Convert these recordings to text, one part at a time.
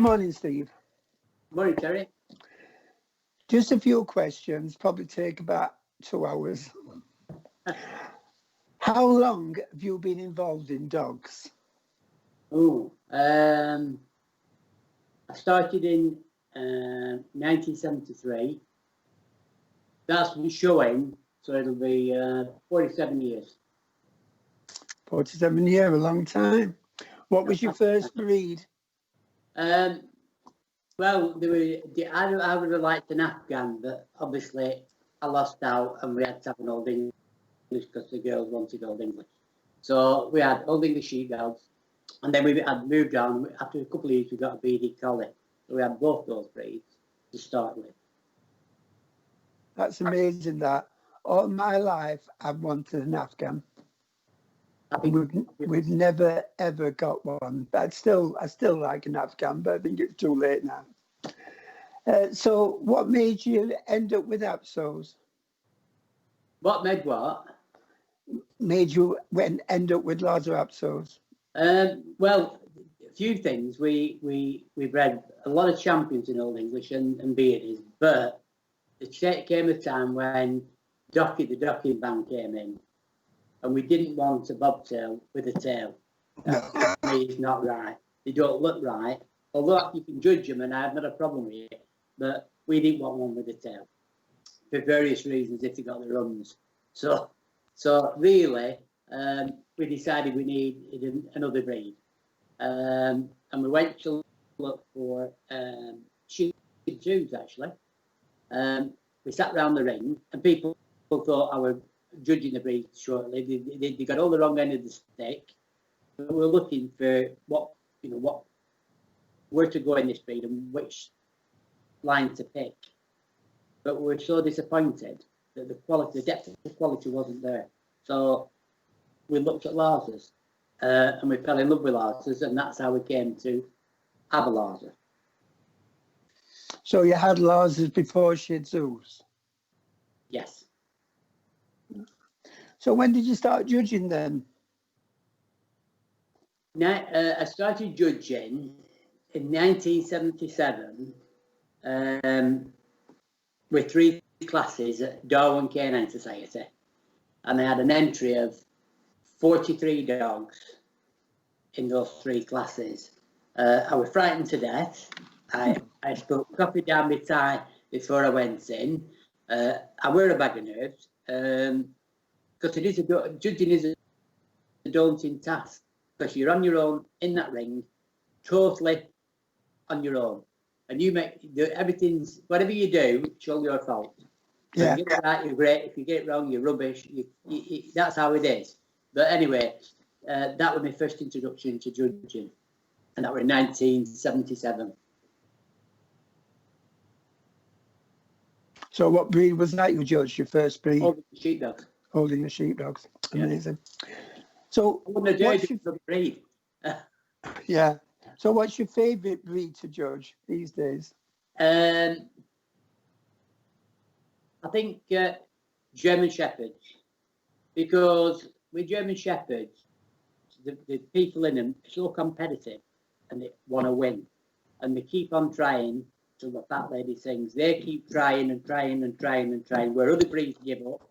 morning, Steve. Morning, Terry. Just a few questions, probably take about 2 hours. How long have you been involved in dogs? I started in 1973. That's been showing, so it'll be 47 years. 47 years, a long time. What was your first breed? Well, I would have liked an Afghan, but obviously I lost out and we had to have an Old English because the girls wanted Old English. So we had Old English sheepdogs, and then we had moved on. After a couple of years, we got a BD collie. So we had both those breeds to start with. That's amazing that. All my life, I've wanted an Afghan. We've never, ever got one. But I still like an Afghan, but I think it's too late now. So what made you end up with Apsos? What made what? Made you end up with Lhasa Apsos? Well, a few things. We bred a lot of champions in Old English and beardies, but there came a time when Docky, the docking band, came in, and we didn't want a bobtail with a tail. That to me is not right. They don't look right. Although you can judge them, and I have not a problem with it, but we didn't want one with a tail for various reasons if they got the runs. So really, we decided we needed another breed, and we went to look for Shih Tzus actually. We sat round the ring, and people thought I was judging the breed shortly. They got all the wrong end of the stick. We were looking for where to go in this breed and which line to pick. But we were so disappointed that the depth of the quality wasn't there. So we looked at Lhasas, and we fell in love with Lhasas, and that's how we came to have a Lhasa. So you had Lhasas before Shih Tzus? Yes. So when did you start judging them? I started judging in 1977 with 3 classes at Darwin Canine Society, and I had an entry of 43 dogs in those 3 classes. I was frightened to death. I spilled coffee down my tie before I went in. I wear a bag of nerves because judging is a daunting task, because you're on your own in that ring, totally on your own, and you make everything's whatever you do, it's all your fault. So you get it right, you're great. If you get it wrong, you're rubbish. That's how it is. But anyway, that was my first introduction to judging, and that was in 1977. So what breed was that you judged, your first breed? Holding the sheepdogs. Holding the sheepdogs. Amazing. Yeah. So what's your breed? Yeah. So what's your favourite breed to judge these days? I think German Shepherds, because with German Shepherds, the people in them are so competitive and they want to win, and they keep on trying. So the fat lady sings, they keep trying and trying and trying and trying, where other breeds give up.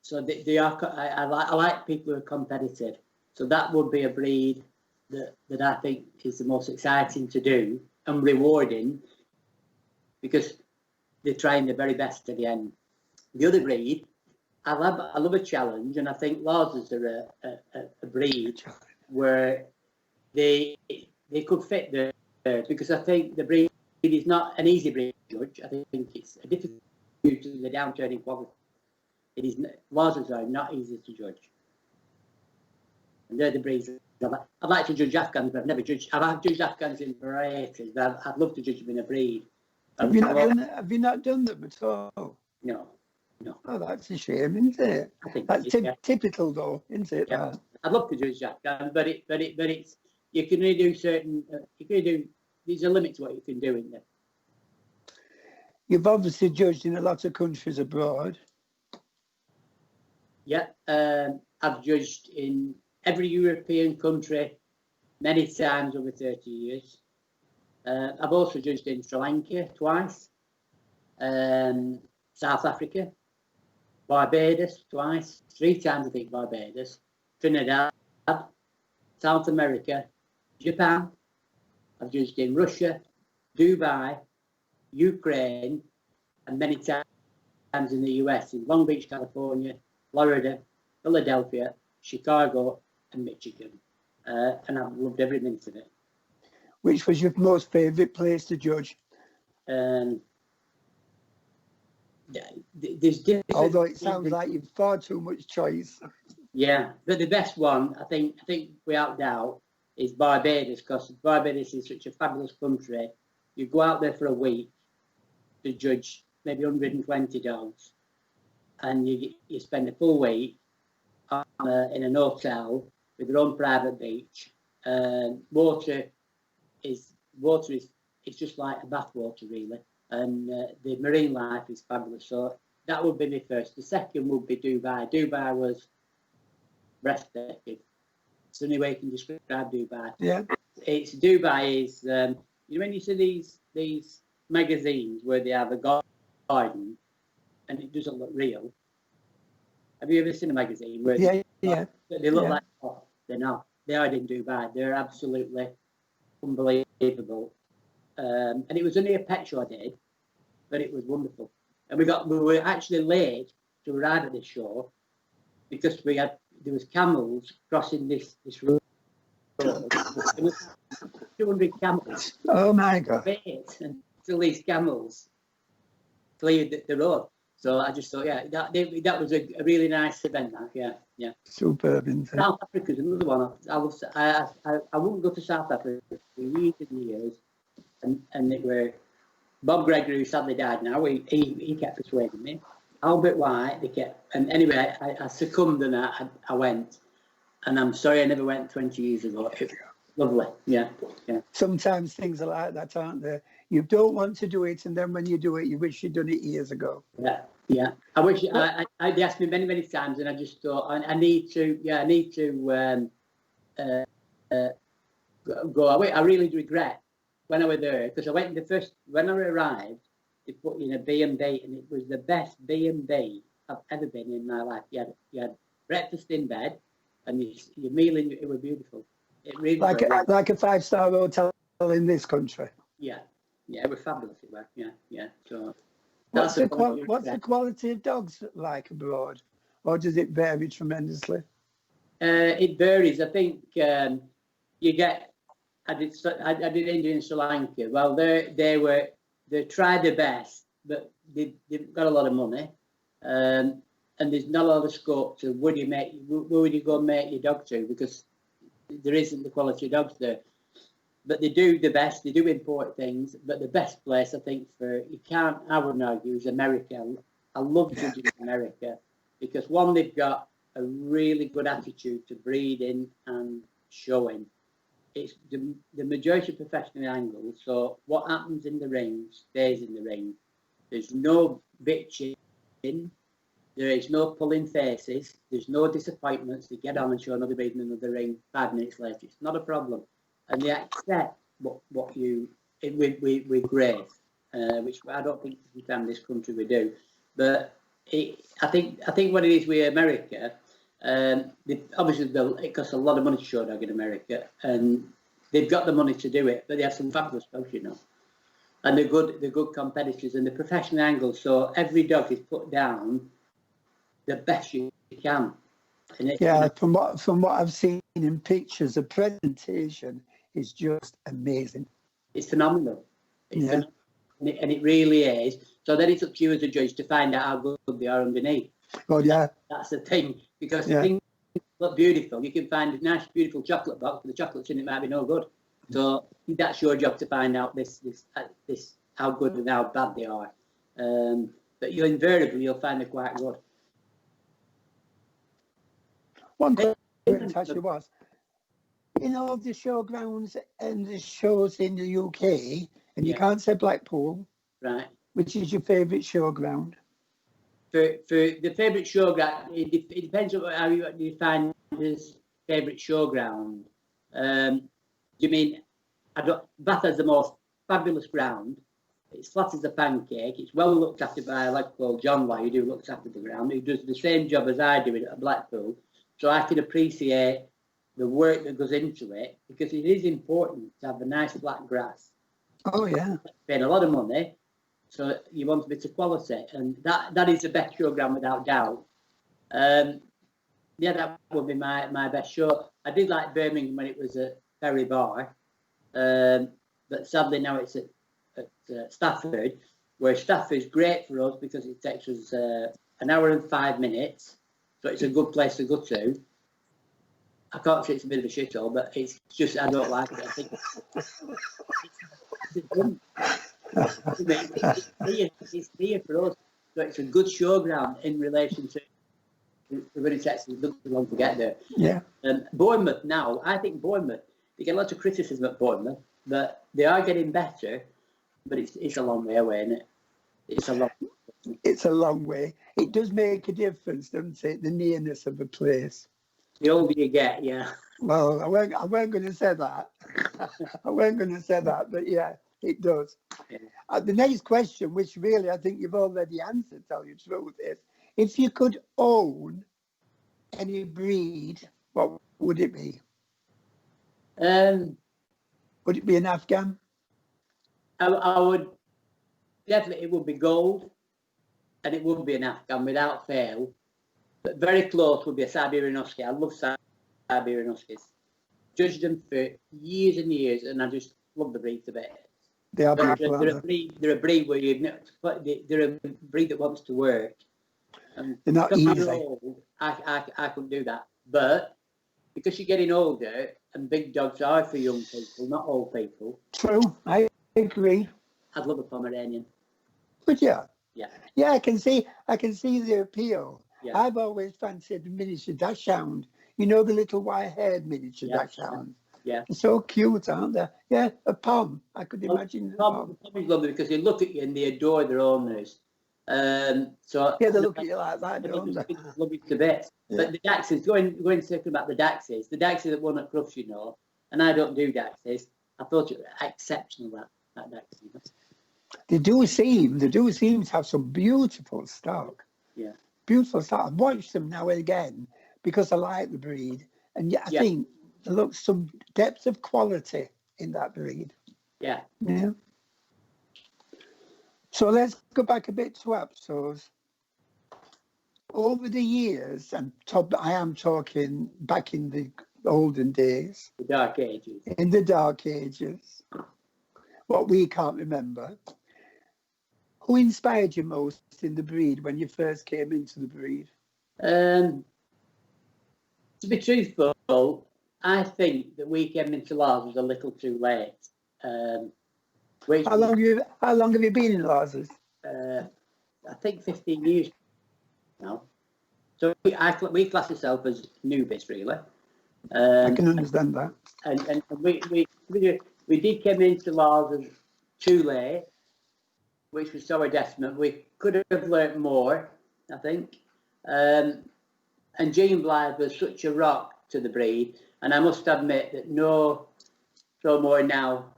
So they are. I like people who are competitive. So that would be a breed that I think is the most exciting to do and rewarding, because they're trying their very best to the end. The other breed, I love a challenge, and I think Lhasas are a breed where they could fit there, because I think the breed is not an easy breed to judge. I think it's a difficult due to the downturning quality. Lhasas are not easy to judge, and they're the breeds. I'd like to judge Afghans, but I've judged Afghans in varieties, but I'd love to judge them in a breed. Have you not done them at all? No. Oh, that's a shame, isn't it? I think that's typical, though, isn't it? Yeah. I'd love to judge Afghan, but it's you can only do certain. There's a limit to what you can do in there. You've obviously judged in a lot of countries abroad. Yeah, I've judged in every European country many times over 30 years. I've also judged in Sri Lanka twice, South Africa, Barbados twice, 3 times I think Barbados, Trinidad, South America, Japan. I've judged in Russia, Dubai, Ukraine, and many times in the US, in Long Beach, California, Florida, Philadelphia, Chicago, and Michigan. And I've loved every minute of it. Which was your most favourite place to judge? There's different. Although it sounds like you've far too much choice. Yeah, but the best one, I think without doubt, is Barbados, because Barbados is such a fabulous country. You go out there for a week to judge maybe 120 dogs, and you spend a full week in an hotel with your own private beach. Water is just like a bathwater, really, and the marine life is fabulous. So that would be my first. The second would be Dubai. Dubai was breathtaking. It's the only way you can describe Dubai. Yeah. Dubai is when you see these magazines where they have a garden and it doesn't look real. Have you ever seen a magazine where they look like, oh, they're not. They are in Dubai. They're absolutely unbelievable. And it was only a pet show I did, but it was wonderful. And we were actually late to arrive at this show because there was camels crossing this road. There was 200 camels. Oh my God! Until these camels cleared the road. So I just thought, that was a really nice event. Yeah. Superb, isn't it? South Africa's another one. I wouldn't go to South Africa for years and years, and it were Bob Gregory, who sadly died now. He kept persuading me. Albert White, they kept, and anyway, I succumbed and I went, and I'm sorry I never went 20 years ago. It was lovely, yeah. Sometimes things are like that, aren't they? You don't want to do it, and then when you do it, you wish you'd done it years ago. Yeah. I wish they asked me many times, and I just thought I need to go. I really regret when I was there, because I went when I arrived. They put in a B&B, and it was the best B&B I've ever been in my life. You had breakfast in bed, and your meal it was beautiful. It really like a 5-star hotel in this country. Yeah, it was fabulous. It was, yeah. So what's the quality of dogs like abroad, or does it vary tremendously? It varies. I think you get. I did India and Sri Lanka. Well, they tried their best, but they've got a lot of money, and there's not a lot of scope to where would you go and make your dog to, because there isn't the quality of dogs there. But they do the best. They do import things, but the best place I think I wouldn't argue, is America. I love judging America because one, they've got a really good attitude to breeding and showing. It's the majority of professional angles, so what happens in the ring stays in the ring. There's no bitching, there is no pulling faces, there's no disappointments. They get on and show another breed in another ring 5 minutes later. It's not a problem, and they accept what you with grace, which I don't think sometimes in this country we do. But I think what it is with America. Obviously, it costs a lot of money to show a dog in America, and they've got the money to do it. But they have some fabulous dogs, and they're good competitors and the professional angles. So every dog is put down the best you can. And from what I've seen in pictures, the presentation is just amazing. It's phenomenal. And it really is. So then it's up to you as a judge to find out how good they are underneath. Oh yeah, that's the thing, because things look beautiful. You can find a nice, beautiful chocolate box, but the chocolate's in it might be no good. So that's your job to find out this how good and how bad they are. But you'll find they're quite good. One thing actually was, the showgrounds and the shows in the UK, and you can't say Blackpool, right? Which is your favourite showground? For the favourite showground, it depends on how you define as favourite showground. You mean Bath has the most fabulous ground. It's flat as a pancake. It's well looked after by a lad called John Lloyd, who looks after the ground, who does the same job as I do at Blackpool. So I can appreciate the work that goes into it, because it is important to have a nice flat grass. Oh, yeah. Paying a lot of money, so you want a bit of quality, and that is the best showground without doubt. Yeah, that would be my best show. I did like Birmingham when it was at Ferry Bar, but sadly now it's at Stafford, where Stafford's great for us because it takes us an hour and 5 minutes, so it's a good place to go to. I can't say it's a bit of a shithole, but it's just I don't like it. I think it's near for us, so it's a good showground in relation to when it takes us long to get there. Yeah. Bournemouth now, I think Bournemouth, they get lots of criticism at Bournemouth, but they are getting better. But it's a long way away, isn't it? It's a long way. It does make a difference, doesn't it? The nearness of a place. The older you get, yeah. Well, I weren't going to say that. I weren't going to say that, but yeah, it does. Yeah. The next question, which really I think you've already answered, tell you the truth, is if you could own any breed, what would it be? Would it be an Afghan? I would definitely, it would be gold, and it would be an Afghan without fail. But very close would be a Siberian Husky. I love Siberian Huskies. Judged them for years and years, and I just love the breed to bits. They are beautiful. They're a breed where they're a breed that wants to work. And they're not easy. Old, I couldn't do that. But because you're getting older, and big dogs are for young people, not old people. True, I agree. I'd love a Pomeranian. Would you? Yeah. Yeah, I can see the appeal. Yeah. I've always fancied a miniature dachshund. You know, the little white-haired miniature dachshund. Yeah. They're so cute, aren't they? Yeah, a Pom. I could imagine. Pom is lovely because they look at you and they adore their owners. So yeah, they look at you like that, don't they? Love it to bits. Yeah. But the Daxes, going talking about the Daxes that won at Crufts, you know, and I don't do Daxes. I thought it was exceptional that Daxes. They do seem to have some beautiful stock. Yeah. Beautiful stock. I've watched them now and again because I like the breed. And I think there looks some depth of quality in that breed. Yeah. Yeah. So let's go back a bit to Apsos. Over the years, and I am talking back in the olden days. The Dark Ages. In the Dark Ages. What we can't remember. Who inspired you most in the breed when you first came into the breed? To be truthful, I think that we came into Lhasa a little too late. How long have you been in Lhasa? I think 15 years now. So we class ourselves as newbies, really. I can understand that. And we did come into Lhasa too late, which was so detriment. We could have learnt more, I think. And Jean Blythe was such a rock to the breed, and I must admit that no more now.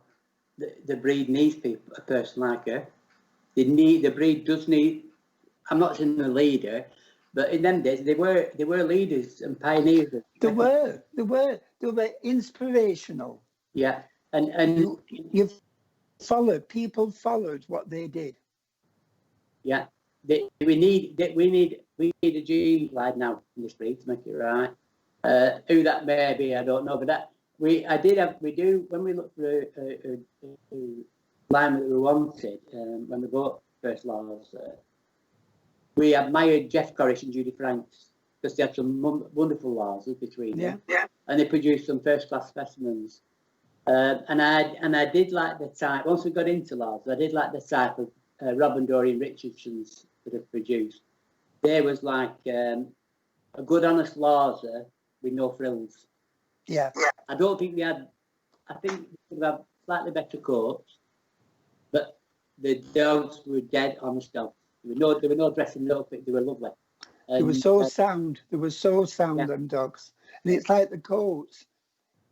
The breed needs people, a person like her. The breed does need. I'm not saying a leader, but in them days they were leaders and pioneers. They were inspirational. Yeah, and you people followed what they did. Yeah, we need a Jean Blythe now in this breed to make it right. Who that may be, I don't know, but we do when we look for a line that we wanted when we bought first Lars. We admired Jeff Corrish and Judy Franks because they had some wonderful Larses between them, and they produced some first-class specimens. And I did like the type. Once we got into Lars, I did like the type of Rob and Dorian Richardsons that have produced. There was like a good, honest Larser with no frills. Yeah. I don't think they had. I think they could have slightly better coats, but the dogs were dead honest dogs. There were no dressing, no fit. They were lovely. They were so sound. They were so sound, them dogs. And it's like the coats.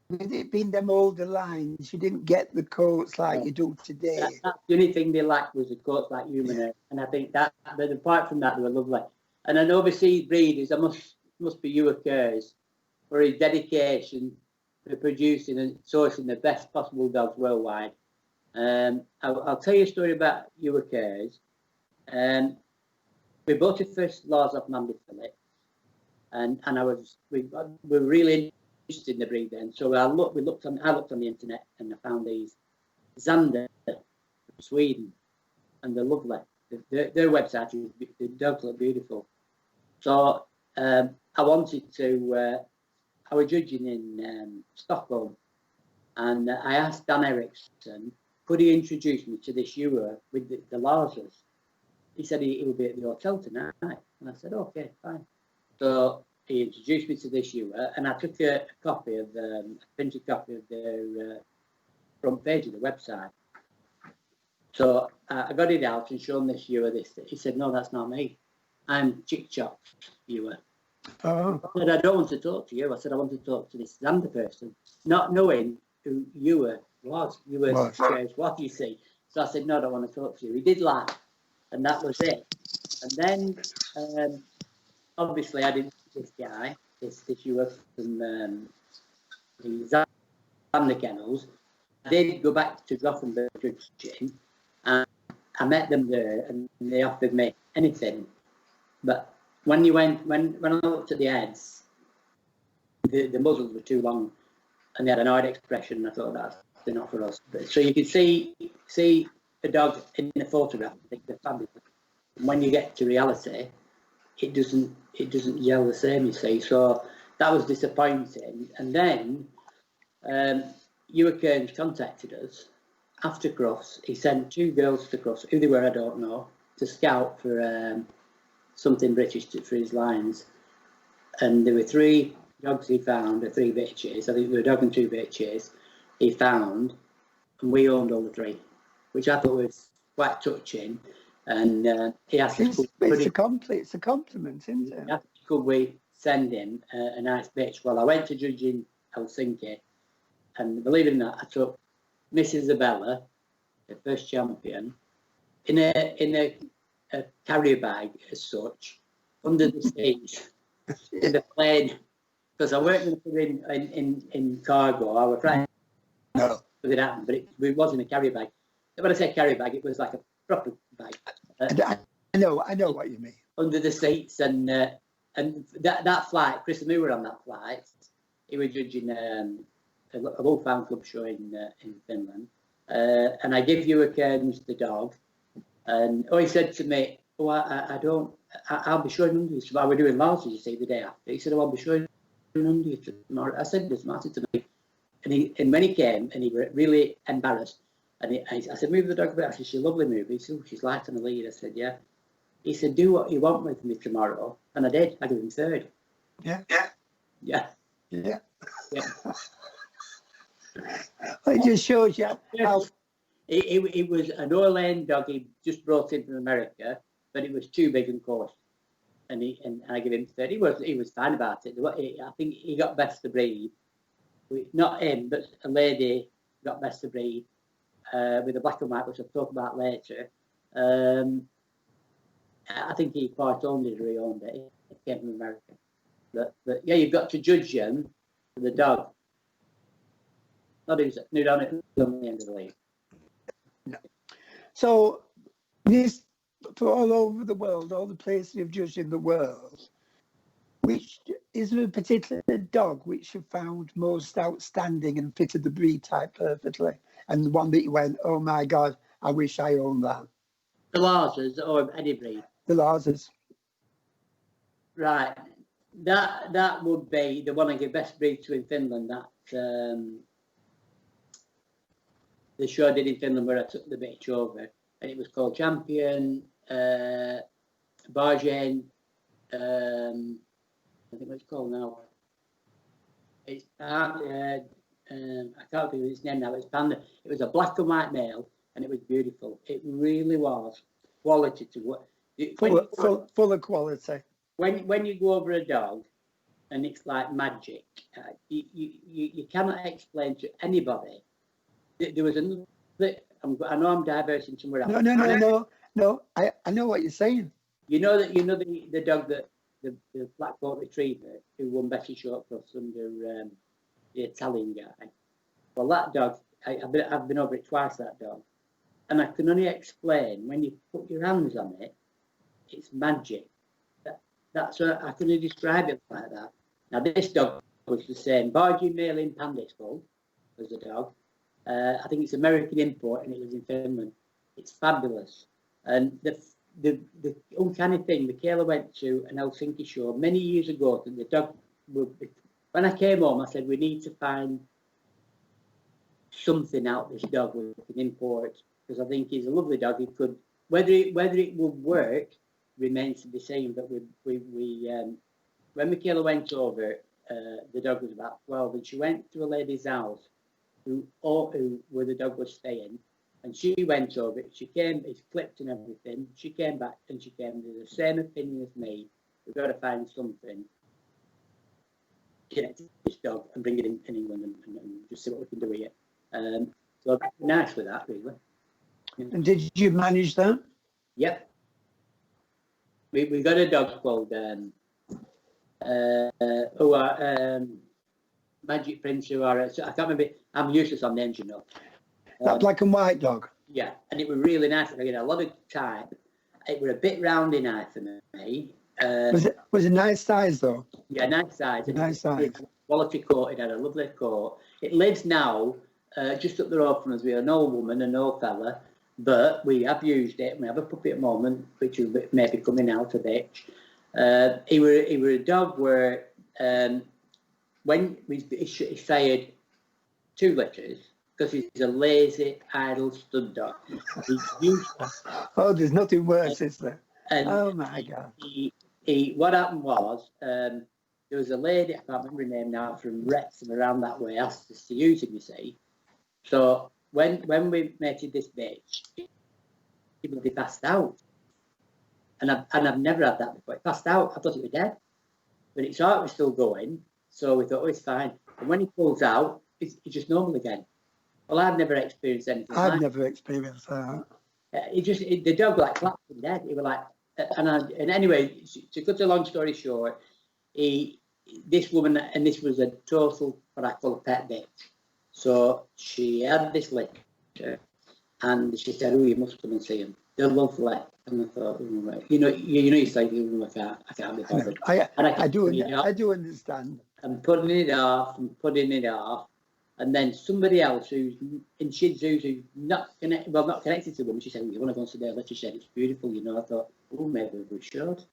with it being them older lines, you didn't get the coats like you do today. That's the only thing they lacked was the coats like human hair. And I think that, but apart from that, they were lovely. And an overseas breeders, I must be Hugh Kerrs for his dedication to producing and sourcing the best possible dogs worldwide. I'll tell you a story about Hugh Kerrs. We bought his first Lhasa off Mandy Phillips, and we were really interested in the breed then. So I looked on the internet and I found these Zander from Sweden, and they're lovely. Their website is, the dogs look beautiful. So I wanted to. I was judging in Stockholm, and I asked Dan Eriksson, could he introduce me to this Ewer with the Lhasas? He said he would be at the hotel tonight, and I said, okay, fine. So he introduced me to this Ewer, and I took a printed copy of their front page of the website. So I got it out and shown this Ewer this. He said, no, that's not me. I'm Chick Chop Ewer. Oh. I said, I don't want to talk to you. I said, I want to talk to this Zander person, not knowing who Ewer was. Ewer Kerrs what you see. So I said, no, I don't want to talk to you. He did laugh, and that was it. And then, obviously, I didn't see this guy, this Ewer from the Zander kennels. I did go back to Gothenburg judging, and I met them there, and they offered me anything. But when I looked at the heads, the muzzles were too long, and they had an odd expression. And I thought that's not for us. But, so you can see a dog in the photograph. I think they're fabulous. And when you get to reality, it doesn't gel the same. You see, so that was disappointing. And then Hugh Kerns contacted us after Crufts. He sent 2 girls to Crufts, who they were I don't know, to scout for something British for his lines. And there were 3 dogs he found, or 3 bitches. I think there were a dog and 2 bitches he found, and we owned all the 3, which I thought was quite touching. And he asked us, it's a compliment, isn't it? Asked, could we send him a nice bitch? Well, I went to judge in Helsinki, and believe it or not, I took Miss Isabella, the first champion, in a carrier bag as such, under the seat in the plane, because I weren't going to put it in cargo. I was trying to put it out, but it was in a carrier bag. When I say carrier bag, it was like a proper bag. I know what you mean. Under the seats, and that flight, Chris and me were on that flight. He was judging a Wolfhound Club show in Finland, and I gave Hugh Kerns the dog. And he said to me, "Oh, I'll be showing under you tomorrow. We're doing Lhasa, you see, the day after." He said, "Oh, I'll be showing under you tomorrow." I said, "It doesn't matter to me." And when he came, and he was really embarrassed, and I said, "Move the dog a bit." I said, "She's a lovely move." He said, "Oh, she's light on the lead." I said, "Yeah." He said, "Do what you want with me tomorrow," and I did. I gave him 3rd. Yeah. Well, it just shows you how. It was an Orlean dog he just brought in from America, but it was too big and coarse. And I gave him 3rd. He was fine about it. I think he got best of breed. Not him, but a lady got best of breed with a black and white, which I'll talk about later. I think he quite owned it or he owned it. It came from America. But yeah, you've got to judge him for the dog. Not who's on the end of the league. No. So this, for all over the world, all the places you've judged in the world, which is there a particular dog which you found most outstanding and fitted the breed type perfectly, and the one that you went, "Oh my God, I wish I owned that"? The Lhasas or any breed? The Lhasas. Right. That would be the one I give best breed to in Finland. That the show I did in Finland where I took the bitch over, and it was called Champion Bargain. I think what it's called now. It's I can't think of its name now. It's Panda. It was a black and white male, and it was beautiful. It really was quality to what. Full of quality. When you go over a dog, and it's like magic. You cannot explain to anybody. There was another. I know I'm diversing somewhere else. No. I know what you're saying. You know the dog that the Black Coat Retriever who won Betty Shortcross under the Italian guy. Well, that dog, I've been over it twice. That dog, and I can only explain when you put your hands on it, it's magic. That's what I can only describe it like that. Now this dog was the same. Bargy Malin Panditskull was the dog. I think it's American import and it lives in Finland. It's fabulous. And the uncanny thing, Michaela went to an Helsinki show many years ago. And the dog, when I came home, I said, we need to find something out this dog we can import, because I think he's a lovely dog. He could, whether it would work remains to be seen. But when Michaela went over, the dog was about 12, and she went to a lady's house where the dog was staying, and she went over it. She came, it's clipped and everything. She came back and she came to the same opinion as me. We've got to find something, connect this dog and bring it in England and just see what we can do with it. So nice with that, really. And did you manage that? Yep. We got a dog called Magic Prince, I can't remember. I'm useless on names, you know. That black and white dog. Yeah, and it was really nice. I had a lot of time. It was a bit roundy nice for me. Was it nice size though? Yeah, nice size. Nice size. Quality coat. It had a lovely coat. It lives now just up the road from us. We're an old woman, an old fella, but we have used it. We have a puppy at the moment, which is maybe coming out of it. He were a dog where when he fired 2 litters, because he's a lazy, idle stud dog. Oh, there's nothing worse, is there? And oh my God. What happened was, there was a lady, I can't remember her name now, from Wrexham around that way, asked us to use him, you see. So when we mated this bitch, he bloody passed out. And I've never had that before. It passed out. I thought it was dead. But its heart was still going, so we thought, oh, it's fine. And when he pulls out, it's just normal again. Well, I've never experienced anything like that. I've never experienced that. The dog like clapped him dead. He was like, and anyway, to cut a long story short, this woman, and this was a total what I call a pet bitch. So she had this litter, and she said, "Oh, you must come and see him. They're lovely." And I thought, oh, right. you know, it's like, I can't be bothered. I do understand. And putting it off, and then somebody else who's in Shih Tzus who's not connected to them, she said, "You want to go and see their litter?" She said, "It's beautiful, you know." I thought, oh, maybe we should.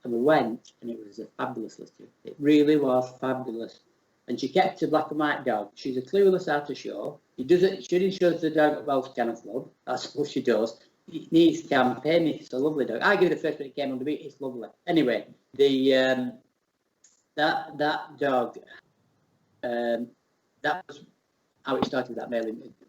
And we went, and it was a fabulous litter. It really was fabulous. And she kept a black and white dog. She's a clueless out of show. She didn't show the dog at Welsh Kennel Club. That's what she does. It needs campaign. It's a lovely dog. I give it the first one it came under me. It's lovely. Anyway, that dog, that was how it started. That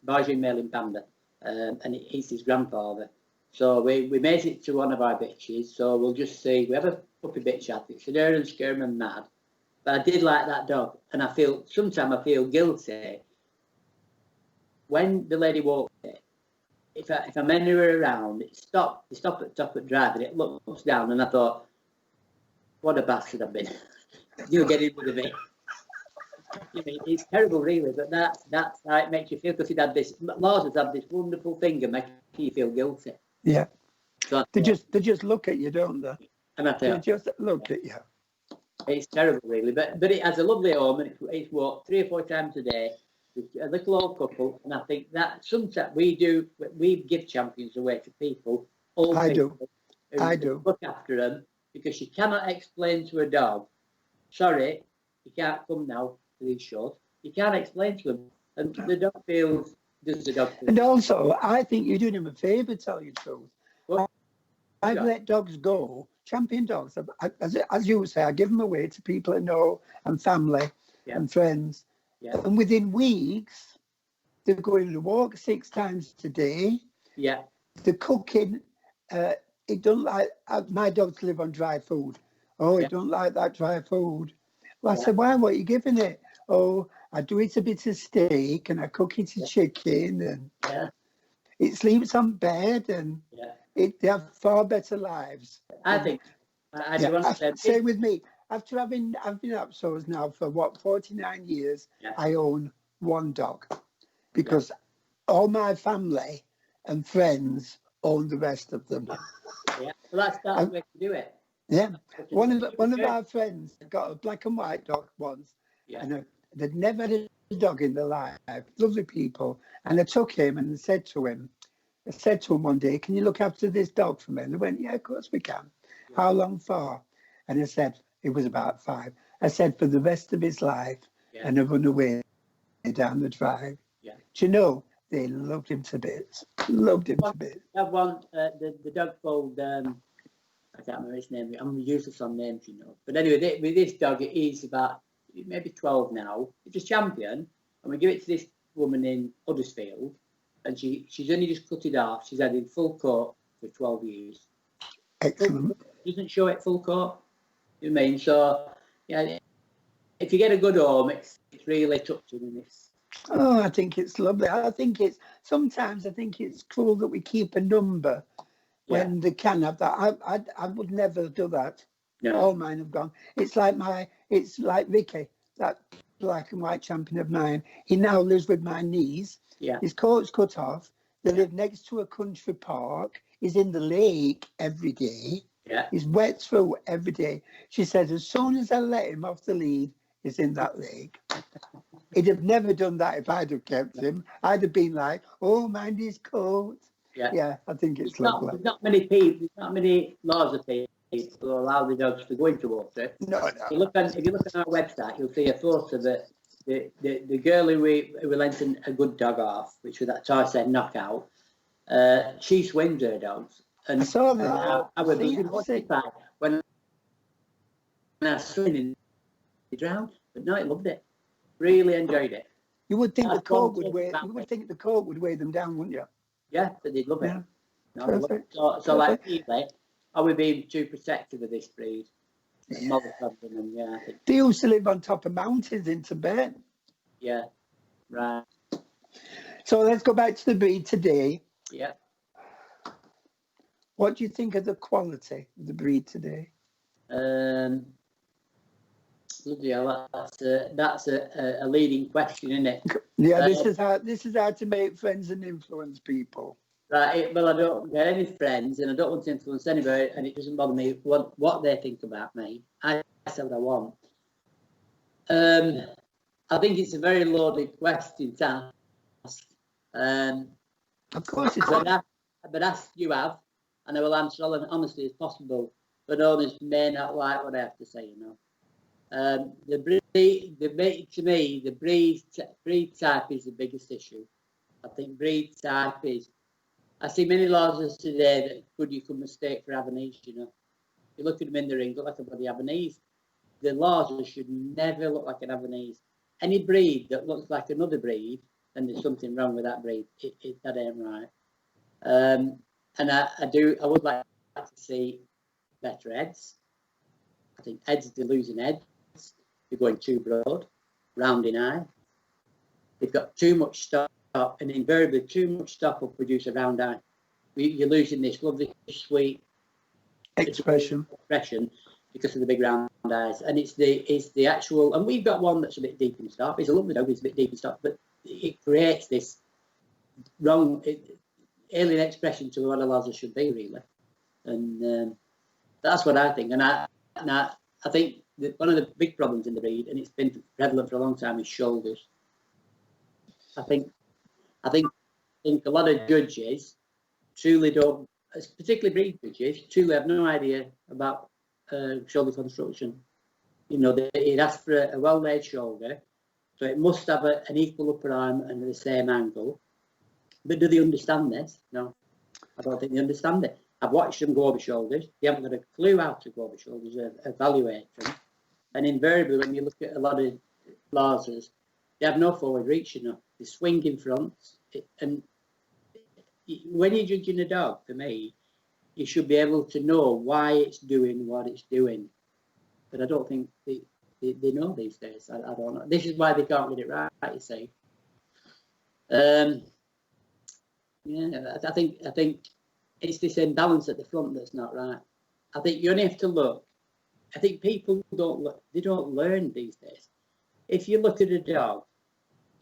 Bargy Malin Panda, and he's his grandfather. So we made it to one of our bitches. So we'll just see. We have a puppy bitch at it. So they're and scare and mad. But I did like that dog, and sometimes I feel guilty when the lady walked it. If I'm anywhere around, they stop at the top of the drive, and it looks down, and I thought, what a bastard I've been. You'll get in with it. It's terrible, really, but that's how it makes you feel, because Lars has had this wonderful thing of making you feel guilty. Yeah. So they just look at you, don't they? And I thought, they just look at you. It's terrible, really, but it has a lovely home, and it's walked 3 or 4 times a day. A little old couple, and I think that sometimes we give champions away to people. I do. Look after them, because you cannot explain to a dog, sorry, you can't come now to these shows. You can't explain to them, and the dog feels. Does the dog feel? And also, I think you're doing him a favour, tell you the truth. Well, I've let dogs go, champion dogs. As you say, I give them away to people I know and family and friends. Yeah. And within weeks, they're going to walk 6 times a day. Yeah. The cooking, it don't like, my dogs live on dry food. Oh, it don't like that dry food. Well, I Yeah. said, why? What are you giving it? Oh, I do it a bit of steak and I cook it a chicken and Yeah. it sleeps on bed and Yeah. they have far better lives. I think I do Yeah, understand. same with me. After I've been Apsos now for what 49 years. Yeah. I own one dog Yeah. because all my family and friends own the rest of them. Yeah. Well, that's the And, way to do it. yeah, one of Yeah. our friends got a black and white dog once, Yeah. and they'd never had a dog in their life. Lovely people, and I took him and said to him one day, "Can you look after this dog for me?" And they went, "Yeah, of course we can." Yeah. How long for? And I said, it was about 5. I said, for the rest of his life, Yeah. and I run away down the drive. Yeah. Do you know, they loved him to bits. Loved him to bits. I have one, the dog called, I can't remember his name. I'm useless on names, you know. But anyway, with this dog, he's about maybe 12 now. It's a champion, and we give it to this woman in Huddersfield, and she's only just cut it off. She's had it full coat for 12 years. Excellent. Doesn't show it full coat. You know what I mean? So, yeah, if you get a good home, it's really touching, and it's. Oh, I think it's lovely. Sometimes I think it's cool that we keep a number when they can have that. I would never do that. No. All mine have gone. It's like Ricky, that black and white champion of mine. He now lives with my niece. Yeah. His coat's cut off. They live next to a country park. He's in the lake every day. Yeah. He's wet through every day. She says, as soon as I let him off the lead, he's in that lake. He'd have never done that if I'd have kept him. I'd have been like, oh, mind his coat. Yeah, I think it's lovely. There's not many people, there's not many laws of people who allow the dogs to go into water. No. If you look on our website, you'll see a photo that the girl who we lent a good dog off, which was that Tyson knockout, she swims her dogs. And I saw that. I was mortified when I was swimming, he drowned. But no, he loved it. Really enjoyed it. You would think That's the coat one would weigh. thing You would think the coat would weigh them down, wouldn't you? Yeah, but they'd love it. Yeah. No, they love it. So like people, are we being too protective of this breed? Yeah. I think. They used to live on top of mountains in Tibet. Yeah, right. So let's go back to the breed today. Yeah. What do you think of the quality of the breed today? Bloody hell, that's a leading question, isn't it? Yeah, this is how to make friends and influence people. Right. Well, I don't get any friends, and I don't want to influence anybody, and it doesn't bother me what they think about me. I say what I want. I think it's a very loaded question to ask. Of course, it's but ask you have, and I will answer all as honestly as possible. But owners may not like what I have to say, you know. The breed, to me, the breed type is the biggest issue. I think breed type is. I see many losers today that could you could mistake for Avenese, you know. You look at them in the ring, look like a bloody Avenese. The losers should never look like an Avenese. Any breed that looks like another breed, then there's something wrong with that breed. That ain't right. And I would like to see better heads. I think heads, they're losing heads. They're going too broad, round in eye. They've got too much stop, and invariably too much stop will produce a round eye. You're losing this lovely, sweet expression because of the big round eyes. And it's the actual, and we've got one that's a bit deep in stop. It's a lovely dog, it's a bit deep in stop, but it creates this wrong, alien expression to what a Lhasa should be, really. And that's what I think. And I think that one of the big problems in the breed, and it's been prevalent for a long time, is shoulders. I think a lot of judges truly don't, particularly breed judges, truly have no idea about shoulder construction. You know, it asks for a well-laid shoulder, so it must have an equal upper arm and the same angle. But do they understand this? No, I don't think they understand it. I've watched them go over shoulders. They haven't got a clue how to go over shoulders or evaluate them. And invariably, when you look at a lot of Lhasas, they have no forward reach, you know. They swing in front. And when you're judging a dog, for me, you should be able to know why it's doing what it's doing. But I don't think they know these days. I don't know. This is why they can't get it right, you see. Yeah, I think it's this imbalance at the front that's not right. I think you only have to look. I think people don't look. They don't learn these days. If you look at a dog,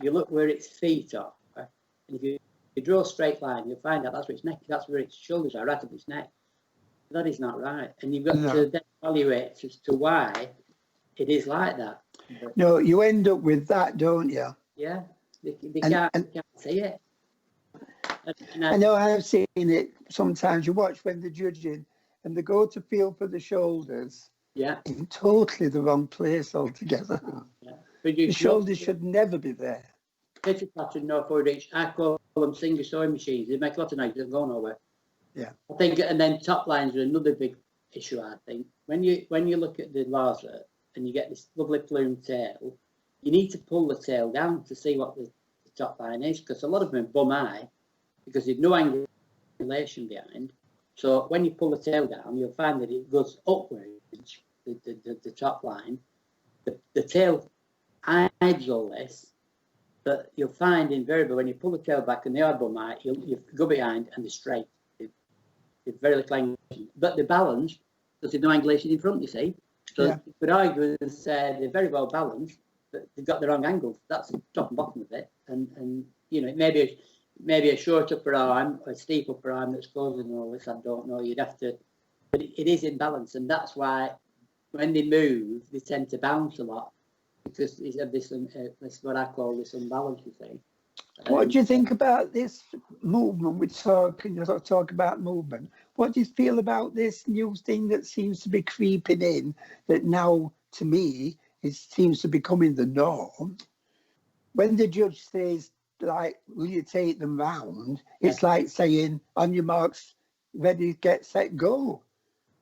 you look where its feet are, and if you draw a straight line, you'll find out that's where its neck, that's where its shoulders are, right up its neck. That is not right, and you've got to then evaluate as to why it is like that. But, no, you end up with that, don't you? yeah, they can't see it. And I know I've seen it sometimes. You watch when they're judging and they go to feel for the shoulders. Yeah. In totally the wrong place altogether. Yeah. But The shoulders should never be there. Pitcher pattern, no forward reach. I call them singer sewing machines. They make a lot of noise, they don't go nowhere. Yeah. I think, and then top lines are another big issue, I think. When you look at the Lhasa and you get this lovely plumed tail, you need to pull the tail down to see what the top line is, because a lot of them are bum eye, because there's no angulation behind. So when you pull the tail down, you'll find that it goes upwards, the top line. The tail hides all this, but you'll find invariably when you pull the tail back and they are bum eye, you go behind and they're straight. They're very little angulation. But they're balanced, because there's no angulation in front, you see. So you could argue and say they're very well balanced, but they've got the wrong angles. That's the top and bottom of it. And you know, maybe a short upper arm or a steep upper arm that's causing all this, I don't know. You'd have to, but it is in balance, and that's why when they move, they tend to bounce a lot, because it's this what I call this unbalance, you see. What do you think about this movement? We talk about movement. What do you feel about this new thing that seems to be creeping in, that now, to me, it seems to be becoming the norm? When the judge says, like, will you take them round? It's like saying, on your marks, ready, get, set, go.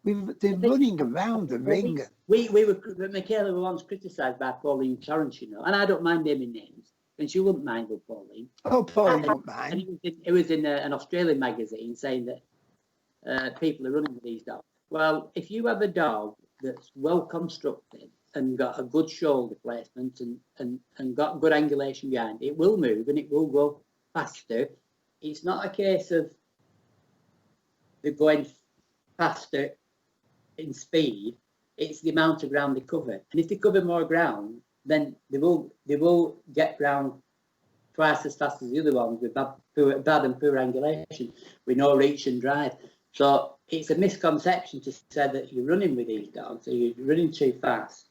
They're running around the ring. Michaela was once criticised by Pauline Torrance, you know, and I don't mind naming names, and she wouldn't mind with Pauline. Oh, Pauline won't mind. And it was in an Australian magazine saying that people are running with these dogs. Well, if you have a dog that's well constructed and got a good shoulder placement and got good angulation behind it, it will move and it will go faster. It's not a case of they're going faster in speed, it's the amount of ground they cover. And if they cover more ground, then they will get ground twice as fast as the other ones with bad and poor angulation, with no reach and drive. So it's a misconception to say that you're running with these dogs, or you're running too fast.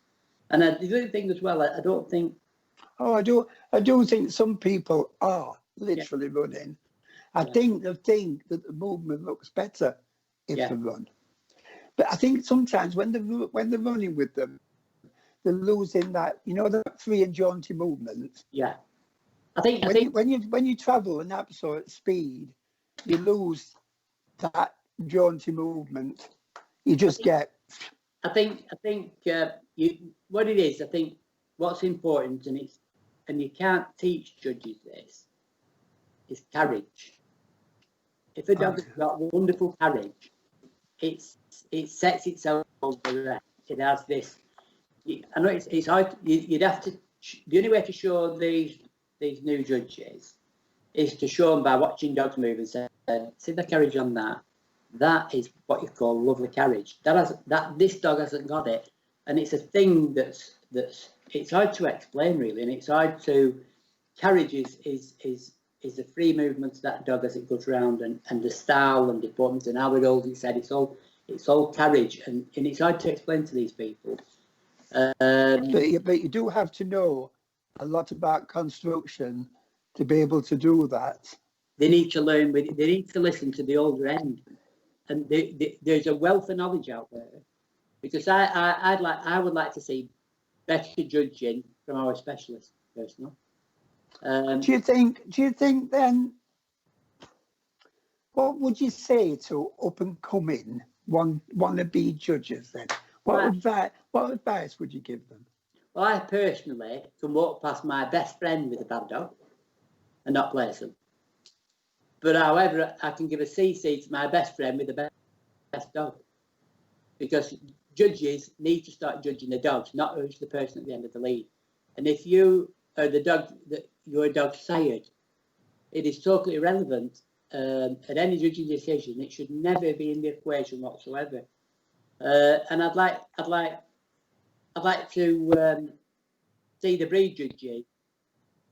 And the other thing as well, I don't think. Oh, I do think some people are literally running. I think they think that the movement looks better if they run. But I think sometimes when they're running with them, they're losing that, you know, that free and jaunty movement. Yeah, I think when you travel an absolute speed, you lose that jaunty movement. You just get. I think what it is. I think what's important, and you can't teach judges this, is carriage. If a dog has got wonderful carriage, it sets itself over the rest. It has this. I know it's hard. You'd have to. The only way to show these new judges is to show them by watching dogs move and say, "See the carriage on that. That is what you call lovely carriage. This dog hasn't got it, and it's a thing that's it's hard to explain really, and it's hard to. Carriage is the free movement that dog as it goes round, and the style and deportment and how it holds its head. It's all carriage, and it's hard to explain to these people. But you do have to know a lot about construction to be able to do that. They need to learn. They need to listen to the older end, and there's a wealth of knowledge out there. Because I would like to see better judging from our specialists personally. Do you think then? What would you say to up and coming wannabe judges then? What advice would you give them? Well, I personally can walk past my best friend with a bad dog and not place them. But however, I can give a CC to my best friend with the best dog, because judges need to start judging the dogs, not who's the person at the end of the lead. And if you are the dog that your dog's sired, it is totally irrelevant at any judging decision. It should never be in the equation whatsoever. And I'd like to see the breed judges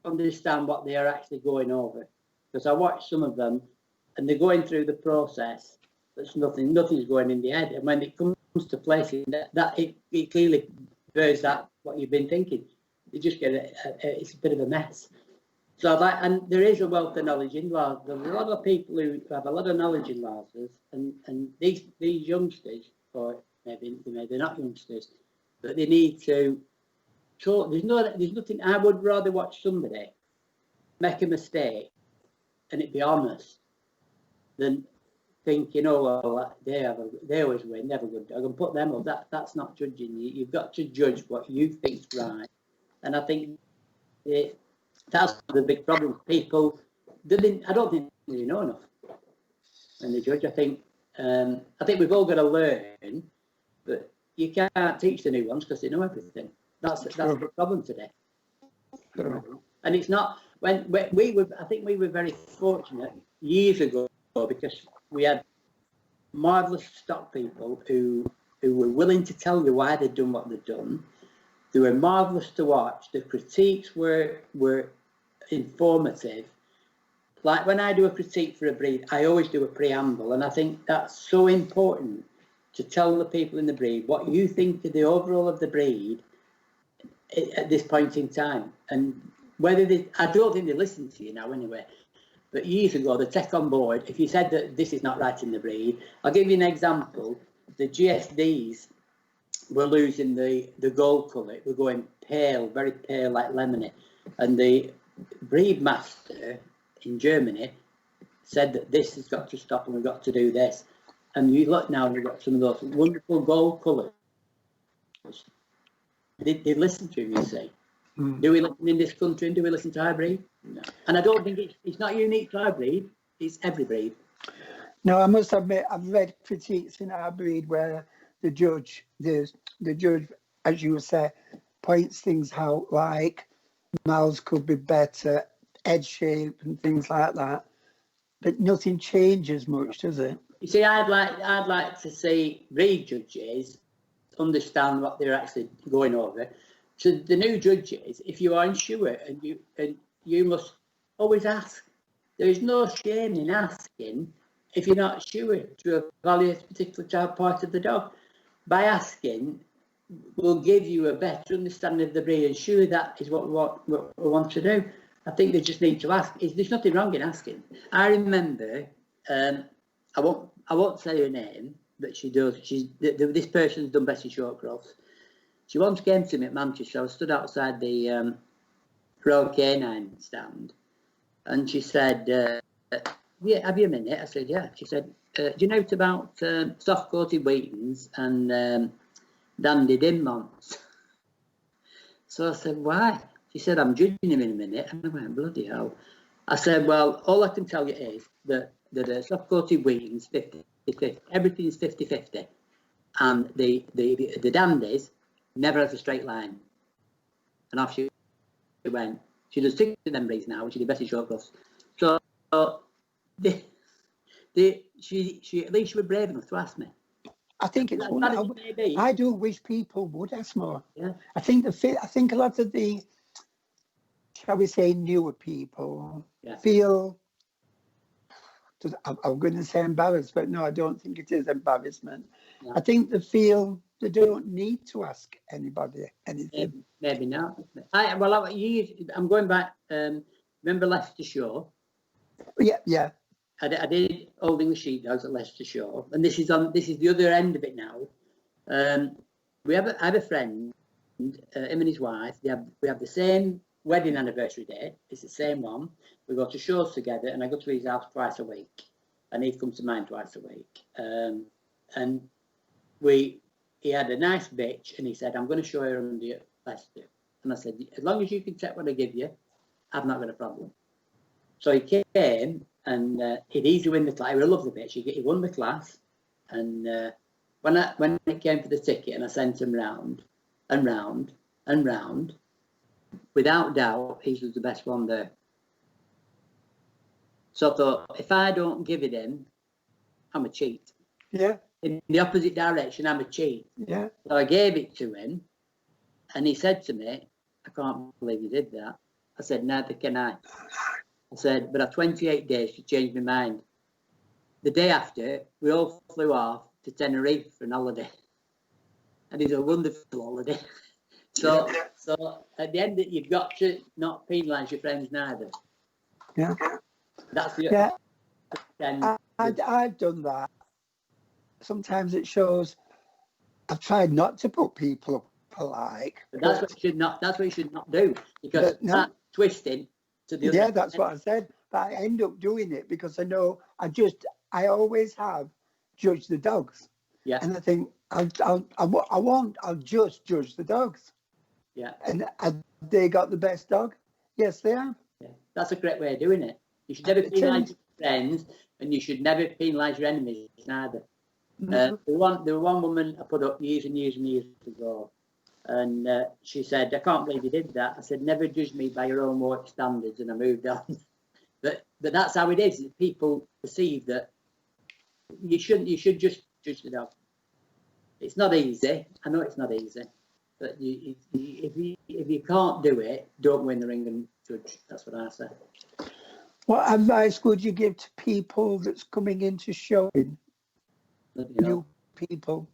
understand what they are actually going over, because I watch some of them and they're going through the process, but nothing's going in the head. And when it comes to placing that it clearly bears that what you've been thinking. You just get it's a bit of a mess. So and there is a wealth of knowledge in Lhasa. There's a lot of people who have a lot of knowledge in Lhasa, and these youngsters, or maybe they're not youngsters, but they need to talk. There's nothing. I would rather watch somebody make a mistake and it be honest than think, well, they always win, they have a good dog, and put them up. That's not judging. You've got to judge what you think's right, and I think that's the big problem. People, I don't think they know enough when they judge. I think we've all got to learn, but you can't teach the new ones because they know everything. That's the problem today. And it's not when we were. I think we were very fortunate years ago because we had marvellous stock people who were willing to tell you why they'd done what they'd done. They were marvellous to watch. The critiques were informative. Like when I do a critique for a breed, I always do a preamble, and I think that's so important to tell the people in the breed what you think of the overall of the breed at this point in time. And whether I don't think they listen to you now anyway, but years ago they take on board. If you said that this is not right in the breed, I'll give you an example. The GSDs were losing the gold colour. It were going pale, very pale, like lemony. And the breed master in Germany said that this has got to stop and we've got to do this. And you look now and you've got some of those wonderful gold colours. They listen to him, you see. Do we listen in this country and do we listen to our breed? No. And I don't think it's not unique to our breed, it's every breed. No, I must admit, I've read critiques in our breed where the judge, as you say, points things out like mouths could be better, head shape and things like that. But nothing changes much, does it? You see, I'd like to see breed judges understand what they're actually going over. So the new judges, if you are unsure, and you must always ask. There is no shame in asking if you're not sure to evaluate a particular part of the dog. By asking, we'll give you a better understanding of the breed, and sure that is what we want to do. I think they just need to ask. There's nothing wrong in asking. I remember, I won't say her name, but she does. This person's done better short cross. She once came to me at Manchester. I was stood outside the Royal Canine stand, and she said, "Yeah, have you a minute?" I said, "Yeah." She said, "Do you know about soft-coated Wheatons and dandy Dinmonts?" So I said, "Why?" She said, "I'm judging him in a minute." And I went, "Bloody hell." I said, "Well, all I can tell you is that a soft-coated Wheatons 50-50, everything is 50-50, and the dandies never has a straight line." And off she went. She does 6 of them breeds now, and she did better short cross. So she at least she was brave enough to ask me. I think it's wonderful. I do wish people would ask more. Yeah. I think a lot of the, shall we say, newer people feel. I'm going to say embarrassed, but no, I don't think it is embarrassment. No. I think they feel they don't need to ask anybody anything. Maybe not. I'm going back. Remember Leicestershire? Yeah. I did Old English Sheepdogs at Leicestershire, and this is the other end of it now. I have a friend, him and his wife. We have the same wedding anniversary date. It's the same one. We go to shows together, and I go to his house twice a week, and he'd come to mine twice a week. And he had a nice bitch, and he said, "I'm going to show her under at Leicester." And I said, "As long as you can take what I give you, I've not got a problem." So he came, and he'd easily win the class. He loved the bitch. He won the class, and when it came for the ticket and I sent him round and round and round, without doubt, he was the best one there. So I thought, if I don't give it him, I'm a cheat. Yeah. In the opposite direction, I'm a cheat. Yeah. So I gave it to him, and he said to me, I can't believe you did that. I said, neither can I. I said, but I have 28 days to change my mind. The day after, we all flew off to Tenerife for an holiday. And it's a wonderful holiday. So at the end, you've got to not penalise your friends neither. Yeah. That's the I've done that. Sometimes it shows. I've tried not to put people up alike. But that's what you should not. That's what you should not do, because that's twisting to the other. Yeah, that's what I said. But I end up doing it because I know I always have judged the dogs. Yeah. And I think I'll just judge the dogs. Yeah. And have they got the best dog? Yes, they have. Yeah. That's a great way of doing it. You should never penalise your friends, and you should never penalise your enemies neither. There was one woman I put up years and years and years ago, and she said, I can't believe you did that. I said, never judge me by your own work standards, and I moved on. But that's how it is. People perceive that you should just judge the dog. It's not easy. I know it's not easy, but if you can't do it, don't win the ring and judge. That's what I say. What advice would you give to people that's coming into showing? New people.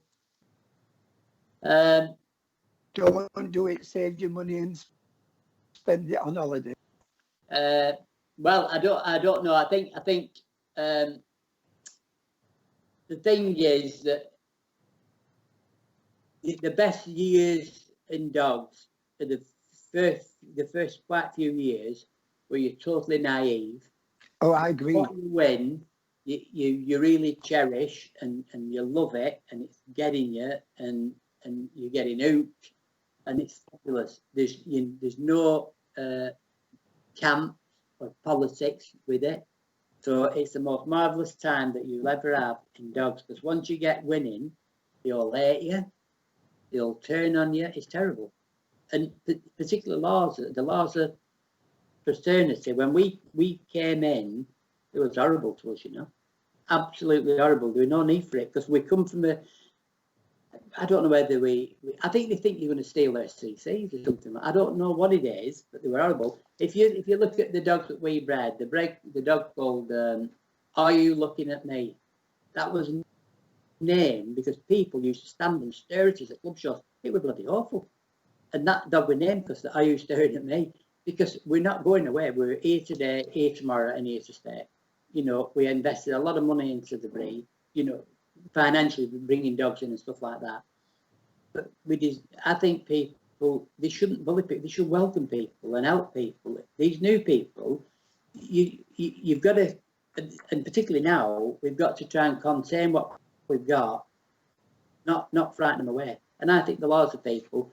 Don't do it, save your money and spend it on holiday. Well, I don't know. I think the thing is that the best years in dogs are the first quite few years where you're totally naive. Oh, I agree. What you win, you really cherish and you love it, and it's getting you, and you're getting hooked, and it's fabulous. There's no camp or politics with it, so it's the most marvelous time that you'll ever have in dogs. Because once you get winning, they'll hate you, they'll turn on you. It's terrible, and particularly the Lhasa fraternity. When we came in, it was horrible to us, absolutely horrible. There was no need for it, because we come from I don't know whether I think they think you're going to steal their CCs or something. I don't know what it is, but they were horrible. If you look at the dogs that we bred, the dog called Are You Looking at Me? That was named because people used to stand and stare at us at club shows. It was bloody awful. And that dog was named because Are You Staring at Me? Because we're not going away. We're here today, here tomorrow, and here to stay. We invested a lot of money into the breed, financially bringing dogs in and stuff like that. But I think people, they shouldn't bully people. They should welcome people and help people. These new people, you've got to, and particularly now, we've got to try and contain what we've got, not frighten them away. And I think the Lhasa people,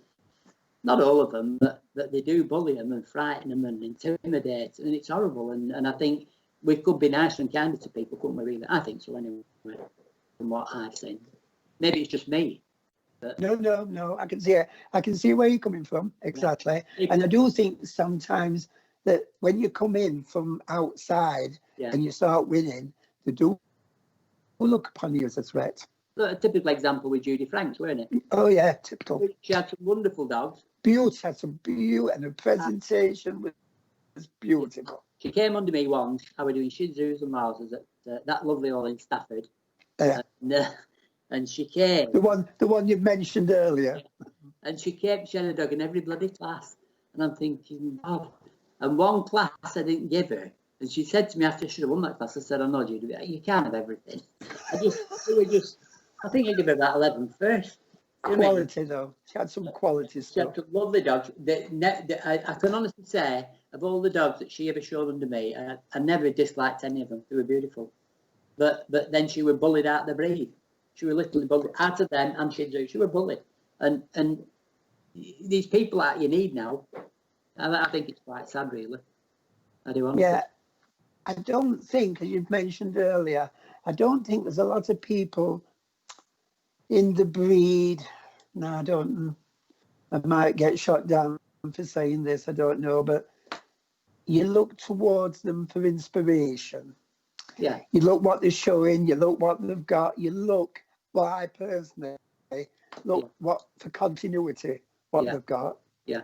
not all of them, but they do bully them and frighten them and intimidate, and it's horrible. And I think we could be nicer and kinder to people, couldn't we? Really, I think so. Anyway, from what I've seen, maybe it's just me. But no. I can see it. I can see where you're coming from exactly, and I do think sometimes that when you come in from outside and you start winning, they do look upon you as a threat. A typical example with Judy Franks, weren't it? Oh yeah, typical. She had some wonderful dogs. Beauty had some beauty, and the presentation was beautiful. She came under me once. I was doing Shih Tzus and Mausers at that lovely hall in Stafford. And she came. The one you mentioned earlier. And she came. She had a dog in every bloody class. And I'm thinking, oh. And one class I didn't give her. And she said to me after I should have won that class, I said, "Oh no, Judy, you can't have everything." I think I gave her about 11 first. Quality though, she had some quality stuff. She had lovely dogs. I can honestly say, of all the dogs that she ever showed under me, I never disliked any of them. They were beautiful. But then she was bullied out of the breed. She was literally bullied out of them and Shih Tzu. She was bullied. And these people that you need now, I think it's quite sad, really. I do honestly. Yeah, I don't think, as you've mentioned earlier, I don't think there's a lot of people. in the breed. No, I don't know. I might get shot down for saying this, I don't know, but you look towards them for inspiration. Yeah. You look what they're showing, you look what they've got, you look, well, I personally look what for continuity, what they've got. Yeah.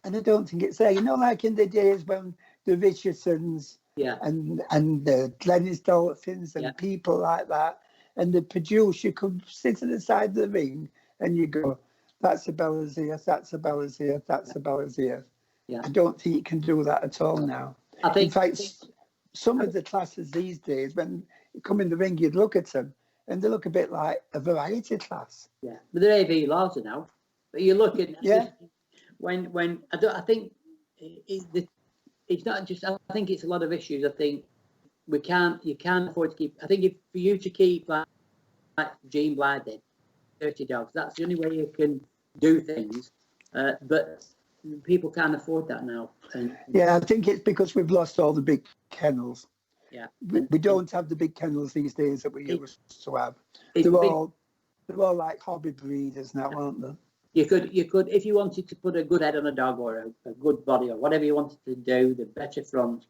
And I don't think it's there. You know, like in the days when the Richardsons and the Glennis Dolphins and people like that, and the producer could sit at the side of the ring and you go, that's a Bellazier, that's a Bellazier, that's a Bellazier. Yeah. I don't think you can do that at all now. In fact, some of the classes these days, when you come in the ring, you'd look at them and they look a bit like a variety class. Yeah, but they're AV Lhasa now. But you look at when I think it's not just. I think it's a lot of issues. I think you can't afford to keep. I think for you to keep like Gene Blythe did, 30 dogs. That's the only way you can do things. But people can't afford that now. I think it's because we've lost all the big kennels. Yeah, we don't have the big kennels these days that we used to have. They're all like hobby breeders now, aren't they? You could, if you wanted to put a good head on a dog or a good body or whatever you wanted to do, the better front.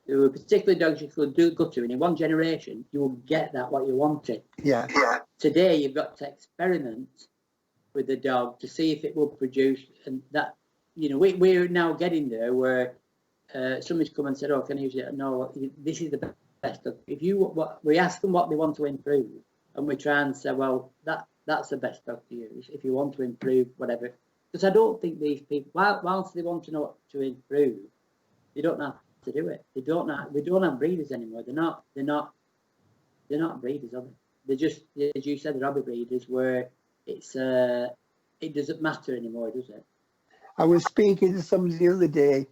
There were particular dogs you could go to, and in one generation, you will get what you wanted. Yeah. Today, you've got to experiment with the dog to see if it will produce, and that, we're now getting there where somebody's come and said, "Oh, can I use it?" No, this is the best dog. We ask them what they want to improve, and we try and say, "Well, that's the best dog to use if you want to improve whatever." Because I don't think these people, whilst they want to know what to improve, they don't know how to do it. We don't have breeders anymore. They're not breeders, are they? They're just, as you said, they're hobby breeders where it doesn't matter anymore, does it? I was speaking to somebody the other day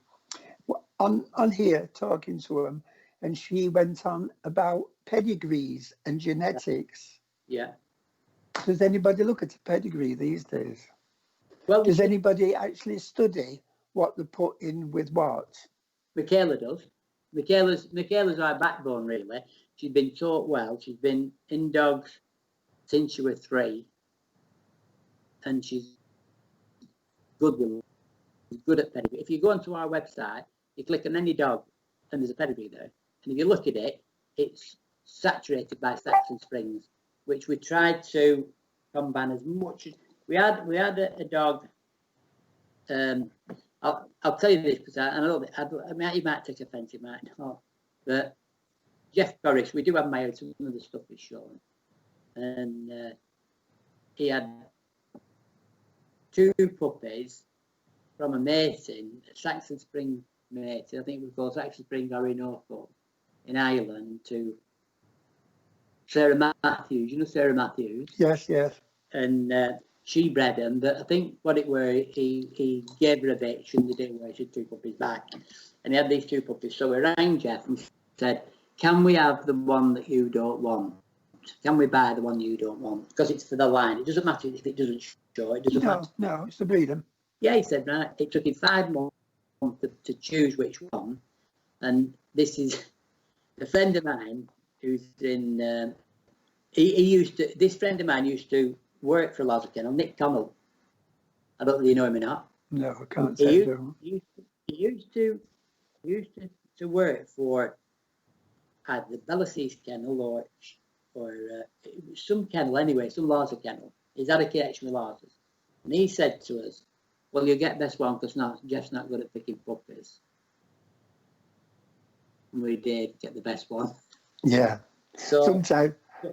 on here, talking to him, and she went on about pedigrees and genetics. Yeah. Does anybody look at a pedigree these days? Well, does anybody actually study what they put in with what? Michaela does. Michaela's our backbone, really. She's been taught well. She's been in dogs since she was 3, and she's good at pedigree. If you go onto our website, you click on any dog, and there's a pedigree there. And if you look at it, it's saturated by Saxon Springs, which we tried to combine as much as we had a dog. I'll tell you this because I know that you might take offence, you might not. But Jeff Corrish, we do have my some of the stuff is shown, and he had 2 puppies from a mating, a Saxon Spring mating. I think it was called Saxon Spring Orinoco in Ireland, to Sarah Matthews. You know Sarah Matthews? Yes. And she bred them, but I think what it were, he gave her a bitch in the day where she had 2 puppies back, and he had these 2 puppies. So we rang Jeff and said, "Can we have the one that you don't want? Can we buy the one you don't want? Because it's for the line. It doesn't matter if it doesn't show. It doesn't matter." No, it's the breeding. Yeah, he said, right. It took him 5 months to choose which one, and this is a friend of mine who's in. This friend of mine used to work for Lhasa Kennel, Nick Connell. I don't know if you know him or not. No, I can't say so. He used to work for either Bellazier Kennel or some kennel anyway, some Lhasa Kennel. He's had a connection with Lhasas. And he said to us, "Well, you get this one because Jeff's not good at picking puppies." And we did get the best one. Yeah. So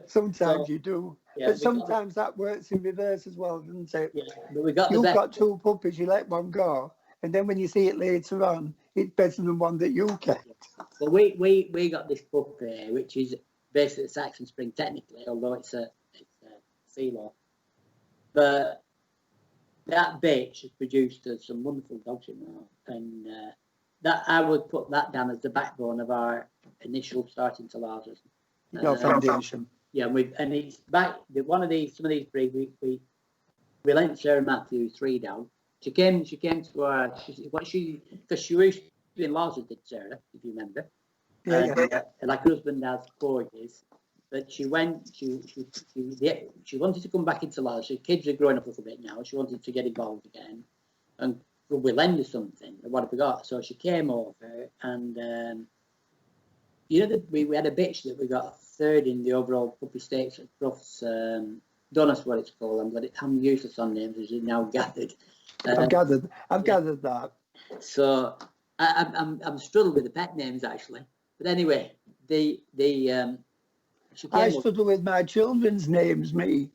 sometimes you do. Yeah, but sometimes that works in reverse as well, doesn't it? Yeah, but we got You've got 2 puppies, you let one go, and then when you see it later on, it's better than one that you kept. Well, we got this puppy, which is basically a Saxon Spring technically, although it's a Sealaw. But that bitch has produced some wonderful dogs, and that I would put that down as the backbone of our initial starting to Lhasas. Your foundation. Yeah, and it's back. Some of these breeds we lent Sarah Matthews 3 down. She came to our because she used to be in Lhasa, did Sarah, if you remember. Yeah. Like her husband has 4 years, But she wanted to come back into Lhasa. Kids are growing up a little bit now. She wanted to get involved again, and could we lend her something? What have we got? So she came over, and you know that we had a bitch that we got third in the overall puppy stakes at Crufts. Don't know what it's called. I'm useless on names, as you've now gathered. I've gathered that. So I'm struggling with the pet names actually. But anyway, I struggle with my children's names, me.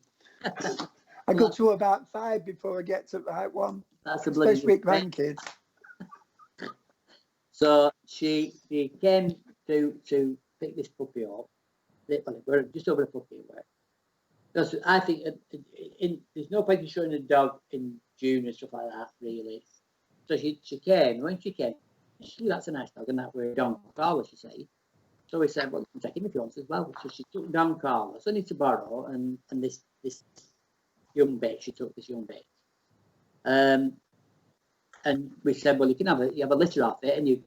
I go to about 5 before I get to the right one. That's a especially with grandkids. So she came to pick this puppy up. We're just over a puppy away. Because I think there's no point in showing a dog in June and stuff like that, really. So she came. When she came, she that's a nice dog, and that we're Don Carlos, you see. So we said, well, you can take him if you want as well. So she took Don Carlos, only to borrow, and this young bitch, she took this young bitch. And we said, well, you have a litter off it, and you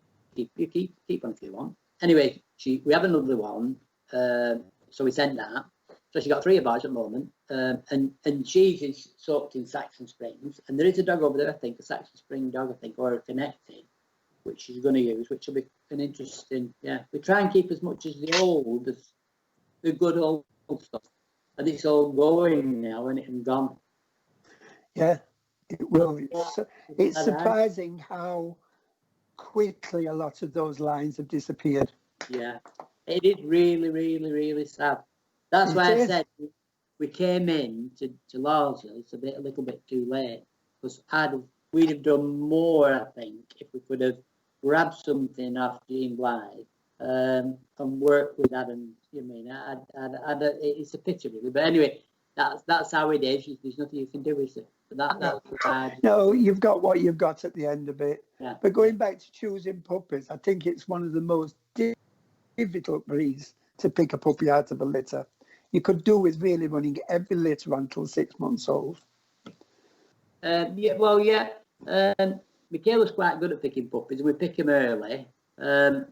keep one if you want. Anyway, we have another one, so we sent that. So she got 3 of ours at the moment, and she's soaked in Saxon Springs, and there is a dog over there, I think, a Saxon Spring dog, I think, or a connected, which she's going to use, which will be an interesting. Yeah, we try and keep as much as the good old stuff, and it's all going now, and gone. Yeah, it will. It's surprising how quickly a lot of those lines have disappeared. Yeah, it is really, really, really sad. That's why I said we came in to Lhasa. It's a little bit too late, because we'd have done more, I think, if we could have grabbed something off Jean Blythe and worked with Adam. You mean, it's a pity, really. But anyway, that's how it is. There's nothing you can do with it. No, you've got what you've got at the end of it. Yeah. But going back to choosing puppies, I think it's one of the most difficult breeds to pick a puppy out of a litter. You could do with really running every litter until 6 months old. Michaela's quite good at picking puppies. We pick them early. I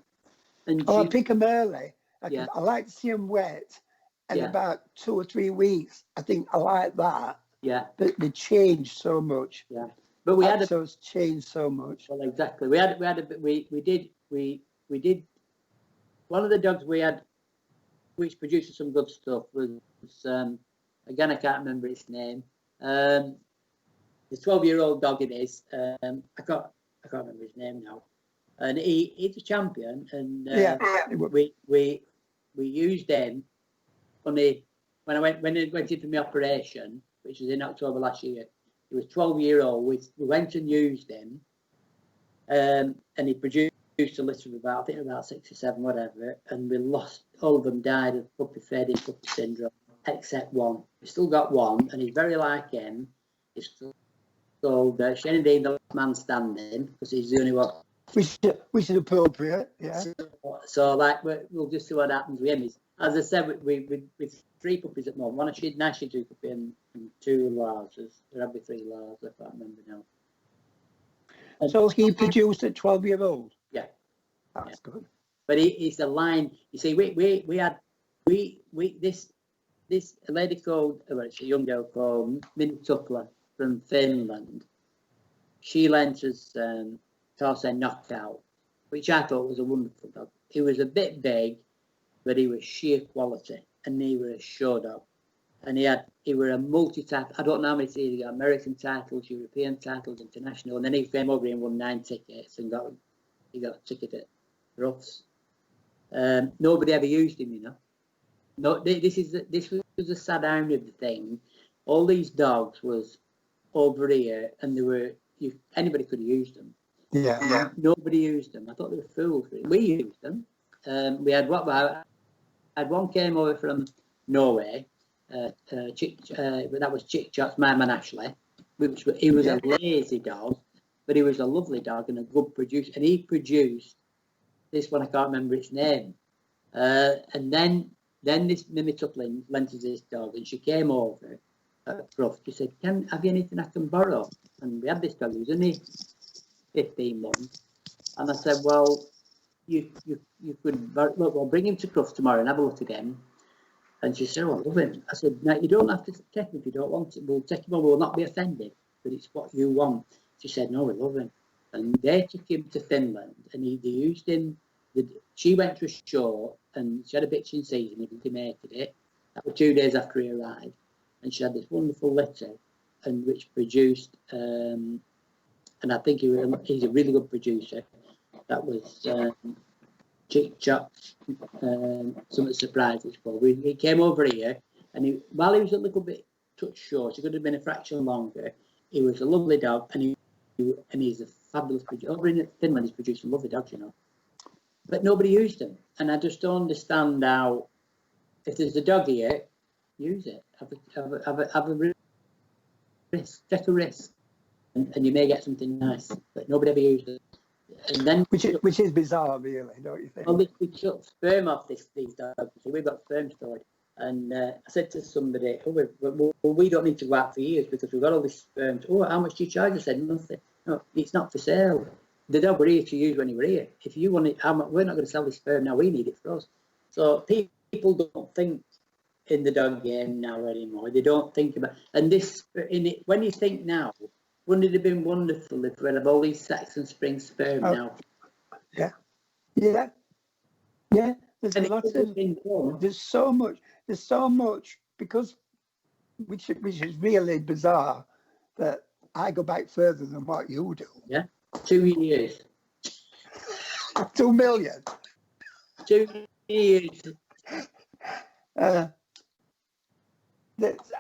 pick them early. I like to see them wet, and about 2 or 3 weeks, I think I like that. Yeah, but they changed so much. Yeah, but we Apsos changed so much. Well, exactly. We did. One of the dogs we had, which produced some good stuff, was again I can't remember its name. The 12-year-old dog it is. I can't remember his name now. And he's a champion. And we used him when I went in for my operation, which was in October last year. He was 12-year-old. We went and used him, and he produced a litter of about 6 or 7, whatever, and we lost. All of them died of puppy fading, puppy syndrome, except one. We still got one, and he's very like him. He's called Shenedene, the last man standing, because he's the only one. Which is appropriate, yeah. So we'll just see what happens with him. As I said, with 3 puppies at the moment. One a Shih Tzu puppy and 2 Lhasas. There have been 3 Lhasas, I can't remember now. And so he produced at 12-year-old? Yeah. That's good. But he's a line. You see, we had this lady called, it's a young girl called Minnie Tupler from Finland. She lent us Tarzan Knockout, which I thought was a wonderful dog. He was a bit big, but he was sheer quality, and he was a show dog. And he were a multi-type. I don't know how many he got: American titles, European titles, international. And then he came over and won 9 tickets and he got a ticket at Crufts. Nobody ever used him, you know. No, this was a sad irony of the thing. All these dogs was over here, and anybody could have used them. Yeah. Nobody used them. I thought they were fools. We used them. We had had one came over from Norway. That was Chick Chot's my man Ashley. He was a lazy dog, but he was a lovely dog and a good producer. And he produced this one. I can't remember its name. And then this Mimi Tuplin lent us this dog, and she came over at Crufts. She said, "Have you anything I can borrow?" And we had this dog. He was only 15 months. And I said, "Well, you could look. We'll bring him to Crufts tomorrow and have a look again." And she said, "Oh, I love him." I said, "No, you don't have to take him if you don't want it. We'll take him on. We'll not be offended, but it's what you want." She said, "No, we love him." And they took him to Finland, and they used him. She went to a show, and she had a bitching season. He intimated it. That was 2 days after he arrived, and she had this wonderful litter, and which produced. And I think he's a really good producer. That was Chick Chops, some of the surprises for. He came over here, and while he was a little bit touch short, he could have been a fraction longer. He was a lovely dog, and he's a fabulous producer. Over in Finland, he's producing lovely dogs, you know. But nobody used him, and I just don't understand how. If there's a dog here, use it. Have a risk, take a risk, and you may get something nice. But nobody ever used it. And then which is bizarre, really, don't you think? Well, we took sperm off these dogs. So we've got sperm stored. And I said to somebody, we don't need to go out for years because we've got all this sperm. Oh, how much do you charge? I said, nothing. No, it's not for sale. The dog were here to use when you were here. If you want it, we're not going to sell this sperm now. We need it for us. So people don't think in the dog game now anymore. They don't think about. And when you think now, wouldn't it have been wonderful if we had all these Saxon Spring sperm now? Yeah. There's so much because which is really bizarre that I go back further than what you do. Yeah, 2 years. 2 million. 2 years. I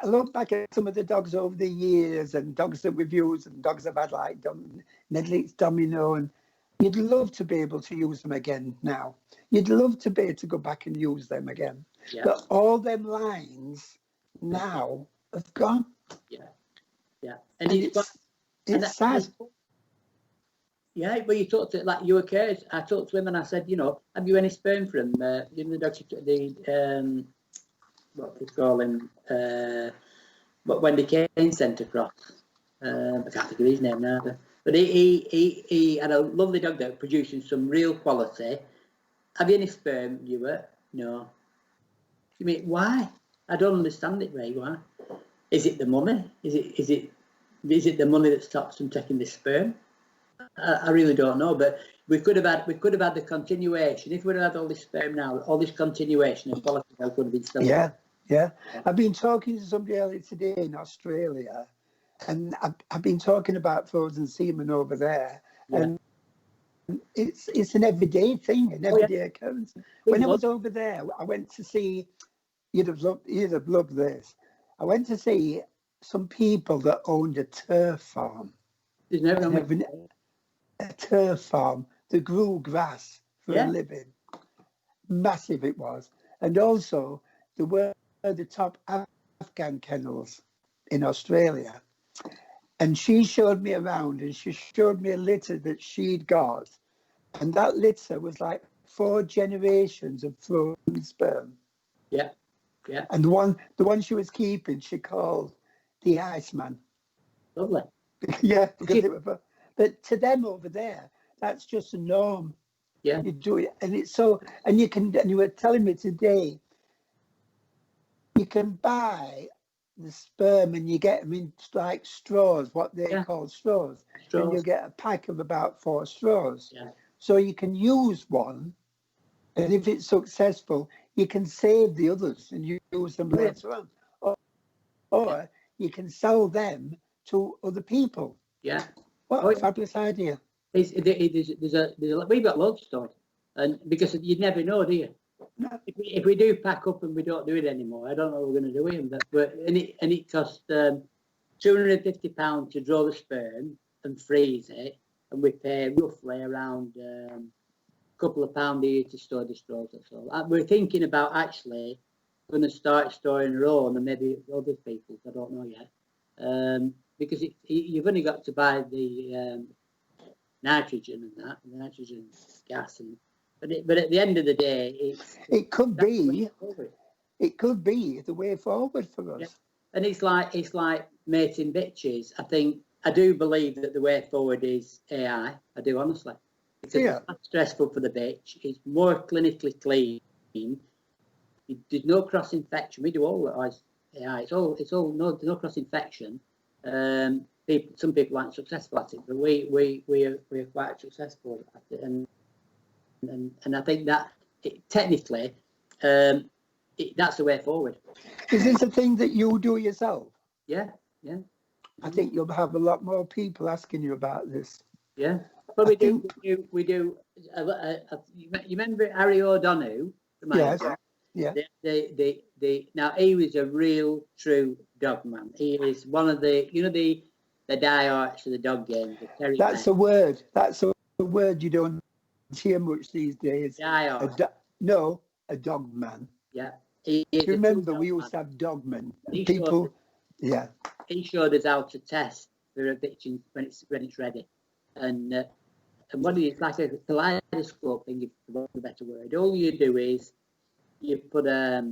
look back at some of the dogs over the years and dogs that we've used and dogs I've had like Nedley's Domino, and you'd love to be able to use them again now. You'd love to be able to go back and use them again. Yeah. But all them lines now have gone. Yeah. And it's sad. Yeah, well, you talked to, like, you were Curtis. I talked to him and I said, you know, have you any sperm from the dogs, what they call him, what Wendy Kane sent across. I can't think of his name now. But he had a lovely dog that was producing some real quality. Have you any sperm, you were? No. You mean, why? I don't understand it, Ray. Why? Is it the money? Is it the money that stops them taking the sperm? I really don't know, but we could have had the continuation. If we'd had all this sperm now, all this continuation of quality would have been still. Yeah. I've been talking to somebody earlier today in Australia, and I've been talking about frozen semen over there, and it's an everyday thing, an everyday occurrence. When I was over there, I went to see. You'd have loved this. I went to see some people that owned a turf farm. There's never a turf farm that grew grass for a living. Massive it was. And also, there were the top Afghan kennels in Australia. And she showed me around, and she showed me a litter that she'd got. And that litter was like 4 generations of frozen sperm. Yeah. And the one she was keeping, she called the Iceman. Lovely. Yeah, because but to them over there, that's just a norm. Yeah. You do it, and it's so, and you were telling me today, you can buy the sperm and you get them in like straws, what they call straws. And you get a pack of about 4 straws. Yeah. So you can use one, and if it's successful, you can save the others and use them later on. Or you can sell them to other people. Yeah. What a fabulous idea. We've got loads of stories, and because you never know, do you? No. If we do pack up and we don't do it anymore, I don't know what we're going to do with them. And it costs £250 to draw the sperm and freeze it, and we pay roughly around a couple of pounds a year to store the straws. That's all. We're thinking about actually going to start storing our own, and maybe other people's. I don't know yet, because you've only got to buy the nitrogen and that, and the nitrogen gas, but at the end of the day, it could be the way forward for us. Yeah. And it's like mating bitches. I do believe that the way forward is AI. I do, honestly, because it's not stressful for the bitch. It's more clinically clean. There's no cross infection. We do all that. Yeah, it's all no cross infection. Some people aren't successful at it, but we're quite successful at it, and I think that technically, that's the way forward. Is this a thing that you do yourself? Yeah. I think you'll have a lot more people asking you about this. Yeah, but we do. You remember Harry O'Donoghue? Yes. Yeah. Now he was a real true dog man. He is one of the the diehards of the dog game. That's a word. That's a word you don't hear much these days. Diehard. A dog man. Yeah. Do you remember we used to have dogmen? People. Yeah. He showed us how to test for a bitch when it's ready, and what it's like a kaleidoscope thing, if you want a better word. All you do is you put a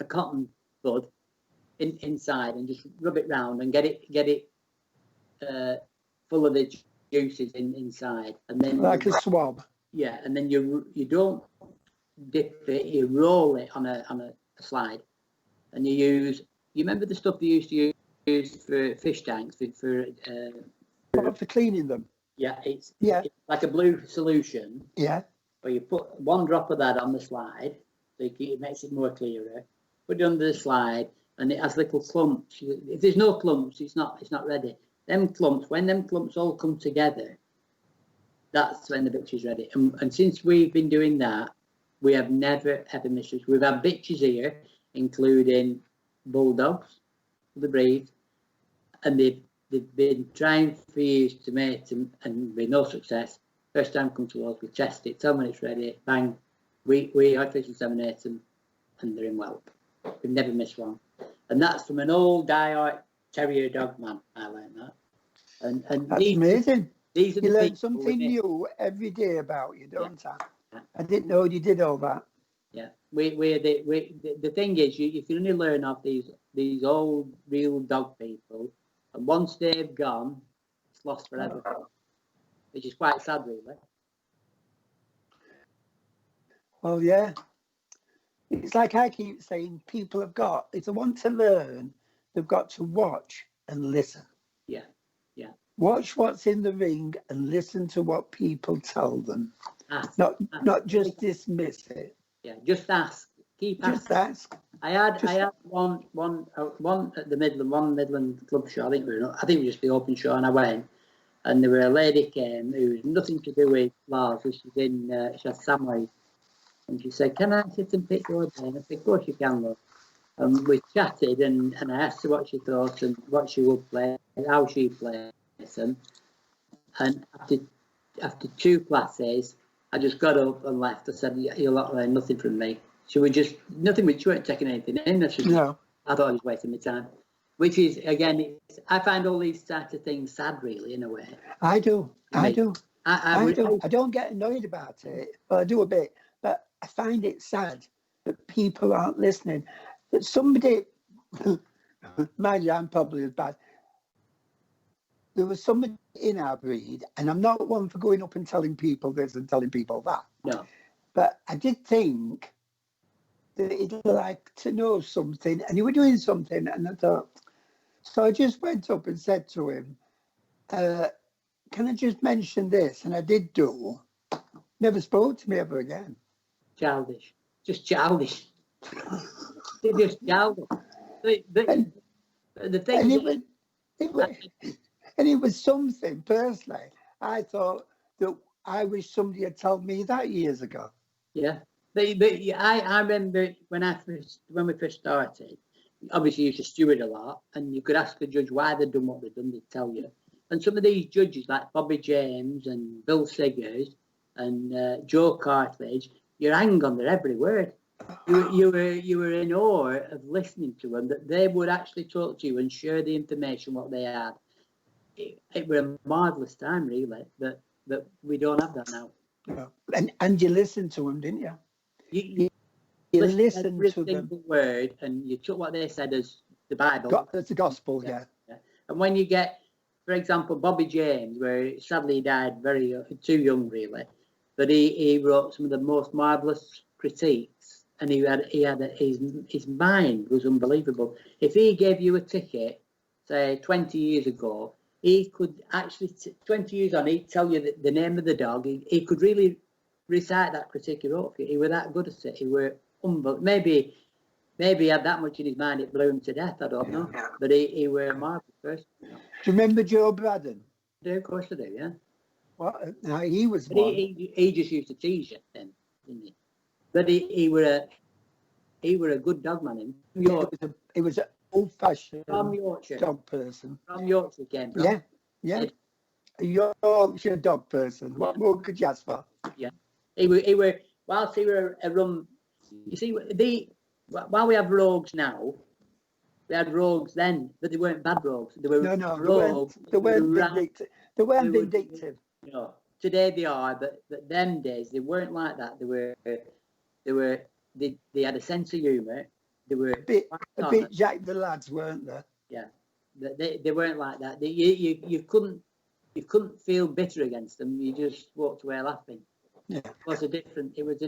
cotton bud inside and just rub it round and get it full of the juices inside, and then like a swab. Yeah, and then you don't dip it, you roll it on a slide, and you use. You remember the stuff they used to use for fish tanks for cleaning them? Yeah, it's like a blue solution. Yeah. Where you put one drop of that on the slide, so it makes it more clearer. Put it under the slide, and it has little clumps. If there's no clumps, it's not ready. When them clumps all come together, that's when the bitch is ready. And since we've been doing that, we have never ever missed it. We've had bitches here, including bulldogs, the breed, and they've been trying for years to mate them, and with no success. First time come to us, we test it, tell them when it's ready, bang, we artificially inseminate them, and they're in whelp. We've never missed one, and that's from an old diehard terrier dog man. I learned that, and that's amazing. These are you learn something new every day about you, don't I? Yeah. I didn't know you did all that. Yeah, the thing is, you can only learn off these old real dog people, and once they've gone, it's lost forever, which is quite sad, really. Well, yeah, it's like I keep saying, people have got, if they want to learn, they've got to watch and listen. Yeah. Watch what's in the ring and listen to what people tell them. Not just dismiss it. Yeah, just ask. Keep asking. Just ask. I had one at the Midland club show. I think it was just the open show, and I went, and there were a lady came who was nothing to do with Lars. She's she had Samway, and she said, "Can I sit and pick your brain?" I said, "Of course you can, love." And we chatted, and I asked her what she thought and what she would play, how she plays them. And after 2 classes, I just got up and left. I said, "You'll not learn nothing from me." She was just nothing. She weren't taking anything in. No. I thought I was wasting my time. Which is again, I find all these types of things sad, really, in a way. I do. I don't get annoyed about it. Well, I do a bit, but I find it sad that people aren't listening. That somebody, mind you, I'm probably as bad. There was somebody in our breed, and I'm not one for going up and telling people this and telling people that. No. But I did think that he'd like to know something, and he was doing something, and I thought, so I just went up and said to him, can I just mention this? And I did do. Never spoke to me ever again. Childish. Just childish. They're just childish. The thing and it was something, personally, I thought that I wish somebody had told me that years ago. Yeah. I remember when we first started, obviously you used to steward a lot, and you could ask the judge why they'd done what they'd done, they'd tell you. And some of these judges, like Bobby James and Bill Siggers and Joe Cartledge, you hang on their every word. You were in awe of listening to them, that they would actually talk to you and share the information what they had. It was a marvellous time, really, that we don't have that now. No. And you listened to them, didn't you? You listened every to them. word, and you took what they said as the Bible. It's the gospel, yeah. And when you get, for example, Bobby James, where sadly he died too young, really, but he wrote some of the most marvellous critiques and his mind was unbelievable. If he gave you a ticket, say 20 years ago, he could actually 20 years on, he'd tell you the name of the dog. He could really recite that critique he wrote for you. He were that good at it. He were unbelievable. Maybe he had that much in his mind it blew him to death. I don't know, but he were a marvelous person. Do you remember Joe Braddon? Of course I do, yeah. Well, now he was But one. he just used to tease you then, didn't he? But he were a good dog man. He was an old-fashioned From Yorkshire. dog person. From Yorkshire came from. Yeah. A Yorkshire dog person. What more could you ask for? Yeah. He were whilst he were a rum. You see, while we have rogues now, we had rogues then, but they weren't bad rogues. They were rogues. They weren't vindictive. They weren't vindictive. You know, today they are, but them days they weren't like that. They had a sense of humour. They were a bit Jack the Lads, weren't they? Yeah, they weren't like that. You couldn't feel bitter against them. You just walked away laughing. Yeah, it was a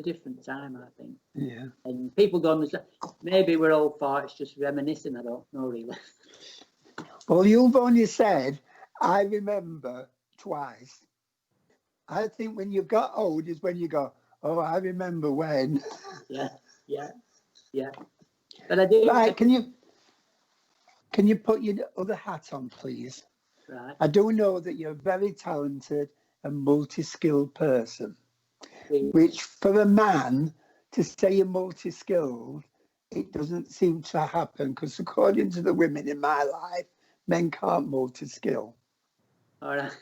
different time, I think. Yeah, and people don't understand. Maybe we're old farts just reminiscing. I don't know really. Well, you've only said I remember twice. I think when you got old is when you go, oh, I remember when. Yeah. But I do. Right, can you put your other hat on, please? Right. I do know that you're a very talented and multi-skilled person, which for a man to say you're multi-skilled, it doesn't seem to happen, because according to the women in my life, men can't multi-skill. All right.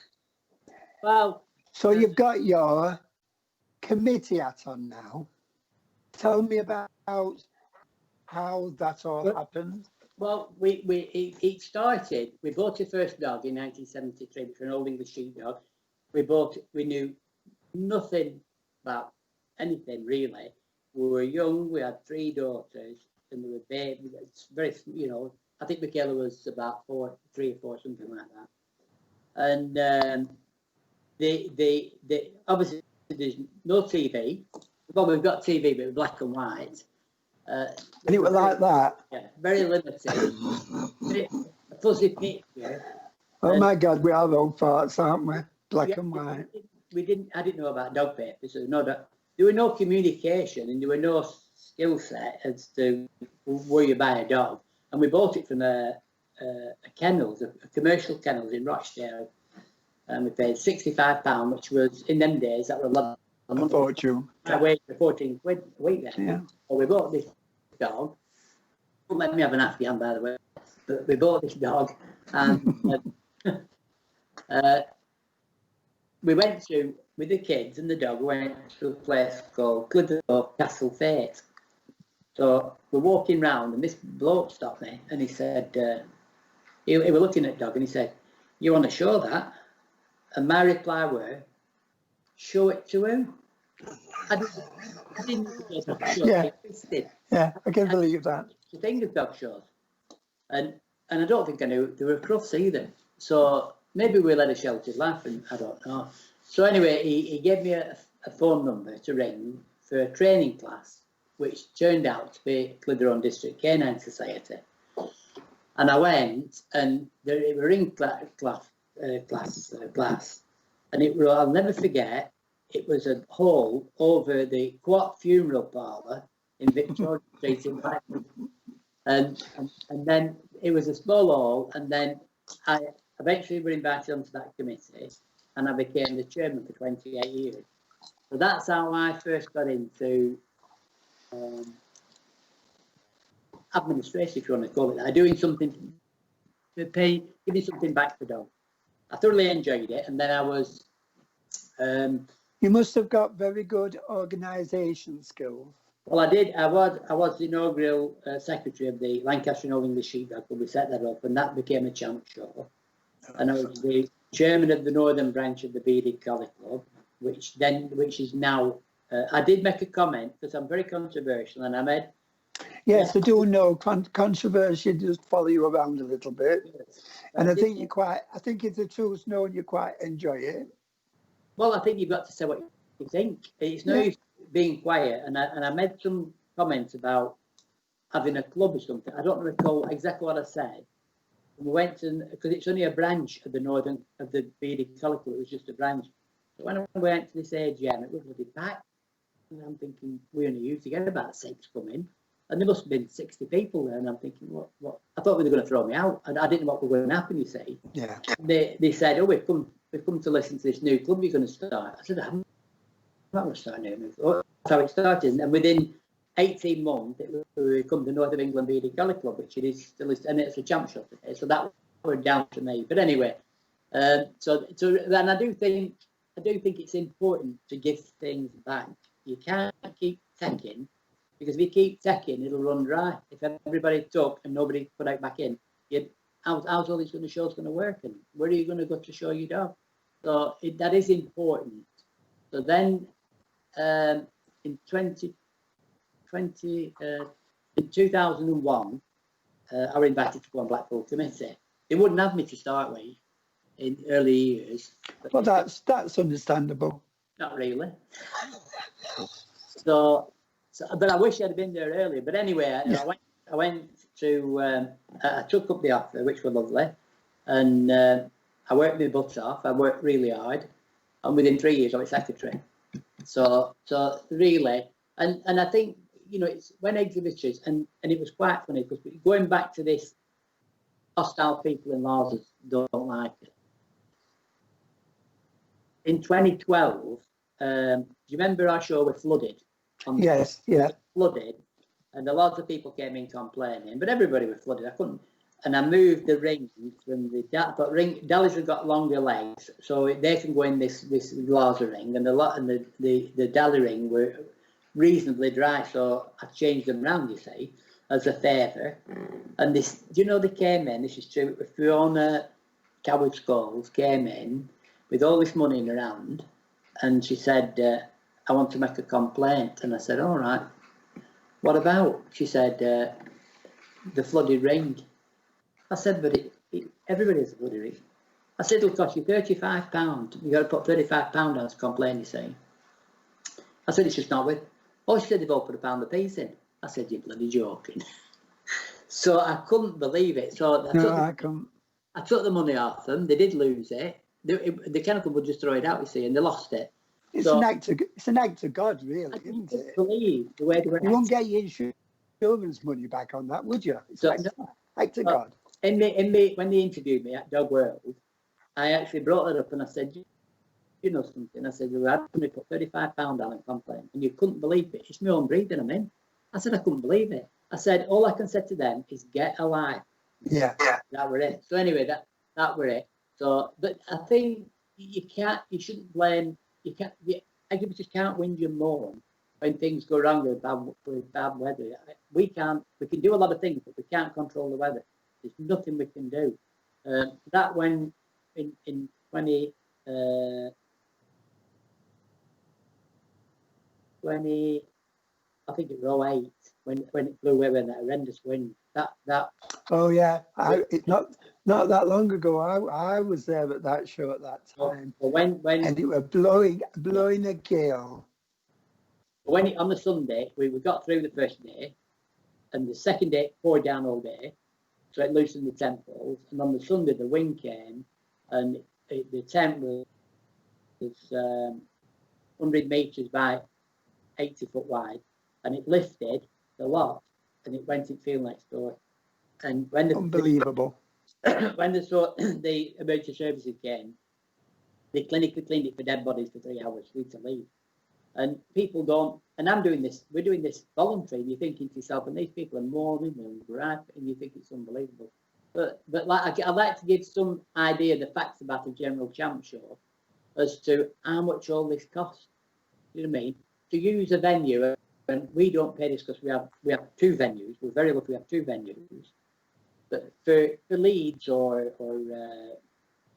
Well. So you've got your committee hat on now. Tell me about how that all happened. Well, it started. We bought our first dog in 1973, which was an old English sheepdog. We knew nothing about anything really. We were young. We had 3 daughters, and they were babies. It's very, I think Michaela was about 3 or 4, something like that. And they obviously there's no TV. Well, we've got TV, but black and white. And it was like that? Yeah, very limited. A fuzzy picture. Oh my God, we are old farts, aren't we? Black and white. I didn't know about dog papers. So there were no communication, and there were no skill set as to where you buy a dog. And we bought it from a kennels, a commercial kennels in Rochdale. And we paid £65, which was, in them days, that was a month. Fortune. I weighed 14 quid a week then. Yeah. Well, we bought this dog. Don't let me have an Afghan, by the way. But we bought this dog, and we went to, with the kids and the dog, we went to a place called Clitheroe Castle Fete. So we're walking round, and this bloke stopped me, and he said, he was looking at the dog, and he said, "You want to show that?" And my reply were, "Show it to who?" I didn't show Yeah. it. Yeah, I can believe that. The thing of dog shows. And I don't think I knew there were crufts either. So maybe we led a sheltered life, and I don't know. So anyway, he gave me a phone number to ring for a training class, which turned out to be Clitheroe District Canine Society. And I went, and they were in class, and I'll never forget. It was a hall over the Quat funeral parlour in Victoria Street in Blackburn, and then it was a small hall, and then I eventually were invited onto that committee, and I became the chairman for 28 years. So that's how I first got into administration, if you want to call it that, doing something to pay, giving something back to the dog. I thoroughly enjoyed it, and then I was. You must have got very good organisation skills. Well, I did. I was the inaugural secretary of the Lancashire and Old English Sheepdog Club. We set that up, and that became a champ show. And I was the chairman of the northern branch of the Bearded Collie Club, which is now. I did make a comment because I'm very controversial, and I made. Yes, I do know controversy does follow you around a little bit, and I think I think it's the truth known you quite enjoy it. Well, I think you've got to say what you think. It's no use being quiet, and I made some comment about having a club or something. I don't recall exactly what I said. We went to, because it's only a branch of the BD Club, it was just a branch. So when I went to this AGM, it was bloody packed. And I'm thinking, we only used to get about 6 coming. And there must have been 60 people there. And I'm thinking, what? I thought they were going to throw me out. And I didn't know what was going to happen, you see. Yeah. They said, oh, we've come to listen to this new club you're going to start. I said, I'm not going to start a new club. That's how it started. And within 18 months, we come to North of England BD Golf Club, which it is still is, and it's a championship today. So that were down to me. But anyway, and I do think it's important to give things back. You can't keep taking, because if you keep taking, it'll run dry. If everybody took and nobody put it back in, how's all these going to shows going to work, and where are you going to go to show your dog? So that is important. So then in 2001, I was invited to go on Blackpool Committee. They wouldn't have me to start with in early years. Well, that's understandable. Not really. So, but I wish I'd been there earlier. But anyway, Yeah. I went to, I took up the offer, which was lovely, and I worked my butt off. I worked really hard, and within 3 years I was secretary. So really, and I think, you know, it's when exhibitors, and it was quite funny, because going back to this hostile people in Lhasa don't like it. In 2012, do you remember our show was flooded? Yes, yeah. Flooded, and a lot of people came in complaining, but everybody was flooded. I couldn't, and I moved the ring from the Dallies have got longer legs, so they can go in this Lhasa ring, and the Dally ring were reasonably dry, so I changed them round, you see, as a favour. And this, do you know, they came in, this is true, Fiona Coward Scholes came in with all this money in her hand, and she said, I want to make a complaint. And I said, all right, what about? She said, the flooded ring. I said, but everybody has a flooded ring. I said, it'll cost you £35. You got to put £35 on as a complaint, you see. I said, it's just not with. Oh, she said, they've all put £1 a piece in. I said, you're bloody joking. So I couldn't believe it. So I took the money off them. They did lose it. The chemical would just throw it out, you see, and they lost it. It's an act of God, really, isn't it? Believe the way they were. You won't get your insurance money back on that, would you? It's an act of God. When they interviewed me at Dog World, I actually brought that up and I said, you know something? I said, well, I'm going to put £35 down and complain. And you couldn't believe it. It's my own breeding I'm in. I said, I couldn't believe it. I said, all I can say to them is get a life. Yeah. That were it. So anyway, that were it. So, but I think you shouldn't blame, exhibitors can't whinge and moan when things go wrong with bad weather. We can do a lot of things, but we can't control the weather. There's nothing we can do. That when in 20, I think it was 08, when it blew away with that horrendous wind. That. Oh yeah, it's not that long ago. I was there at that show at that time. When and it was blowing a gale. On the Sunday we got through the first day, and the second day it poured down all day, so it loosened the temples. And on the Sunday the wind came, and the tent was 100 metres by 80 foot wide, and it lifted the lot, and it went in field next door. And when unbelievable. When the emergency services came, they clinically cleaned it for dead bodies for 3 hours for you to leave. And people don't, and we're doing this voluntary, and you're thinking to yourself, and these people are mourning and gripe, and you think it's unbelievable. But like I'd like to give some idea of the facts about the General Champ Show as to how much all this costs. You know what I mean? To use a venue, and we don't pay this because we have 2 venues. We're very lucky we have 2 venues. But for Leeds or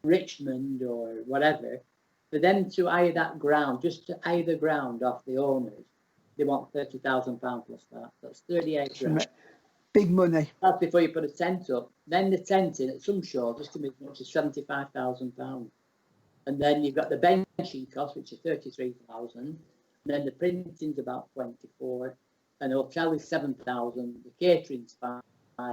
Richmond or whatever, for them to hire that ground, just to hire the ground off the owners, they want £30,000 plus that. That's 38 grand. Big money. That's before you put a tent up. Then the tent in at some shows just can be as much as £75,000. And then you've got the benching cost, which is 33,000. And then the printing's about 24. An hotel is 7,000, the catering's 5,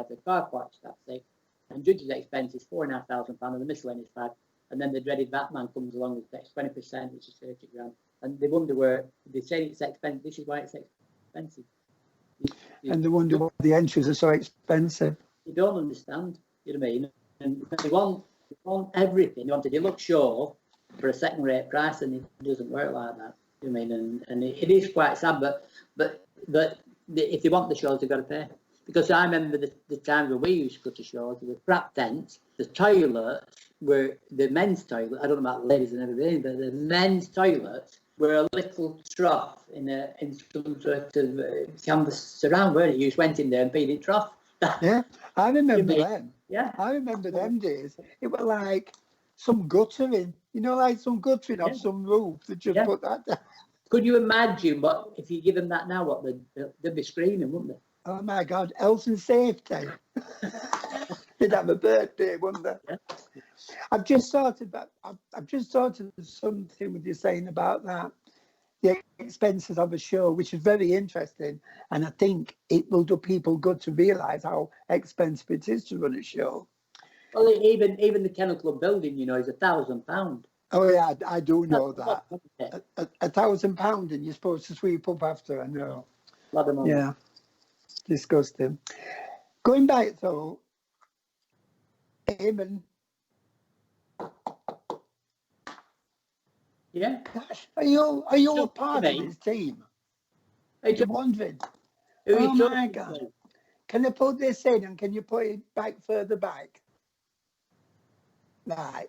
the car park staff 6, and judges' expenses £4,500, and the miscellaneous 5. And then the dreaded Batman comes along with takes 20%, which is 30 grand. And they wonder where they say it's expensive. This is why it's expensive. And they wonder why the entries are so expensive. You don't understand. You know what I mean? And they want everything. They want a deluxe show for a second-rate price, and it doesn't work like that. You know what I mean? And it is quite sad. But if they want the shows, they've got to pay. Because I remember the times when we used to go to shows, there were crap tents. The toilets were the men's toilet. I don't know about the ladies and everything, but the men's toilets were a little trough in some sort of canvas surround, weren't it? You just went in there and peed in trough. Yeah, I remember them. Yeah, I remember them days. It was like some guttering, like some guttering off some roof that just put that down. Could you imagine what if you give them that now? What they'd be screaming, wouldn't they? Oh my God, health and safety. They'd have a birthday, wouldn't they? Yeah. I've just thought of something with you saying about that, the expenses of a show, which is very interesting, and I think it will do people good to realise how expensive it is to run a show. Well, even the Kennel Club building, is £1,000. Oh yeah, I do know that. £1,000, and you're supposed to sweep up after. I know. Yeah, disgusting. Going back though, Eamon. Yeah. Are you a part of his team? I'm wondering. Oh my God! Can I put this in, and can you put it back further back? Right.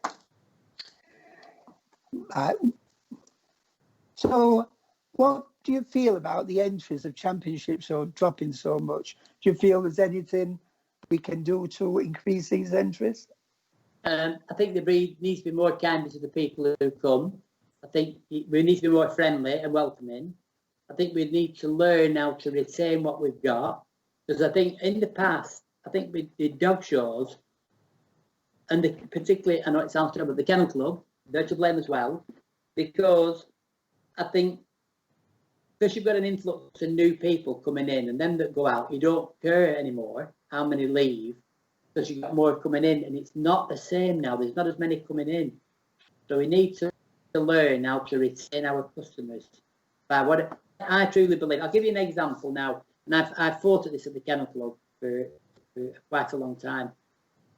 So, what do you feel about the entries of championships or dropping so much? Do you feel there's anything we can do to increase these entries? I think the breed needs to be more kind to the people who come. I think we need to be more friendly and welcoming. I think we need to learn how to retain what we've got. Because I think in the past, with the dog shows, and particularly, I know it sounds terrible, but the Kennel Club, they're to blame as well. Because I think, because you've got an influx of new people coming in, and them that go out, you don't care anymore how many leave, because you've got more coming in, and it's not the same now. There's not as many coming in. So we need to learn how to retain our customers by what I truly believe. I'll give you an example now, and I've fought at this at the Kennel Club for quite a long time.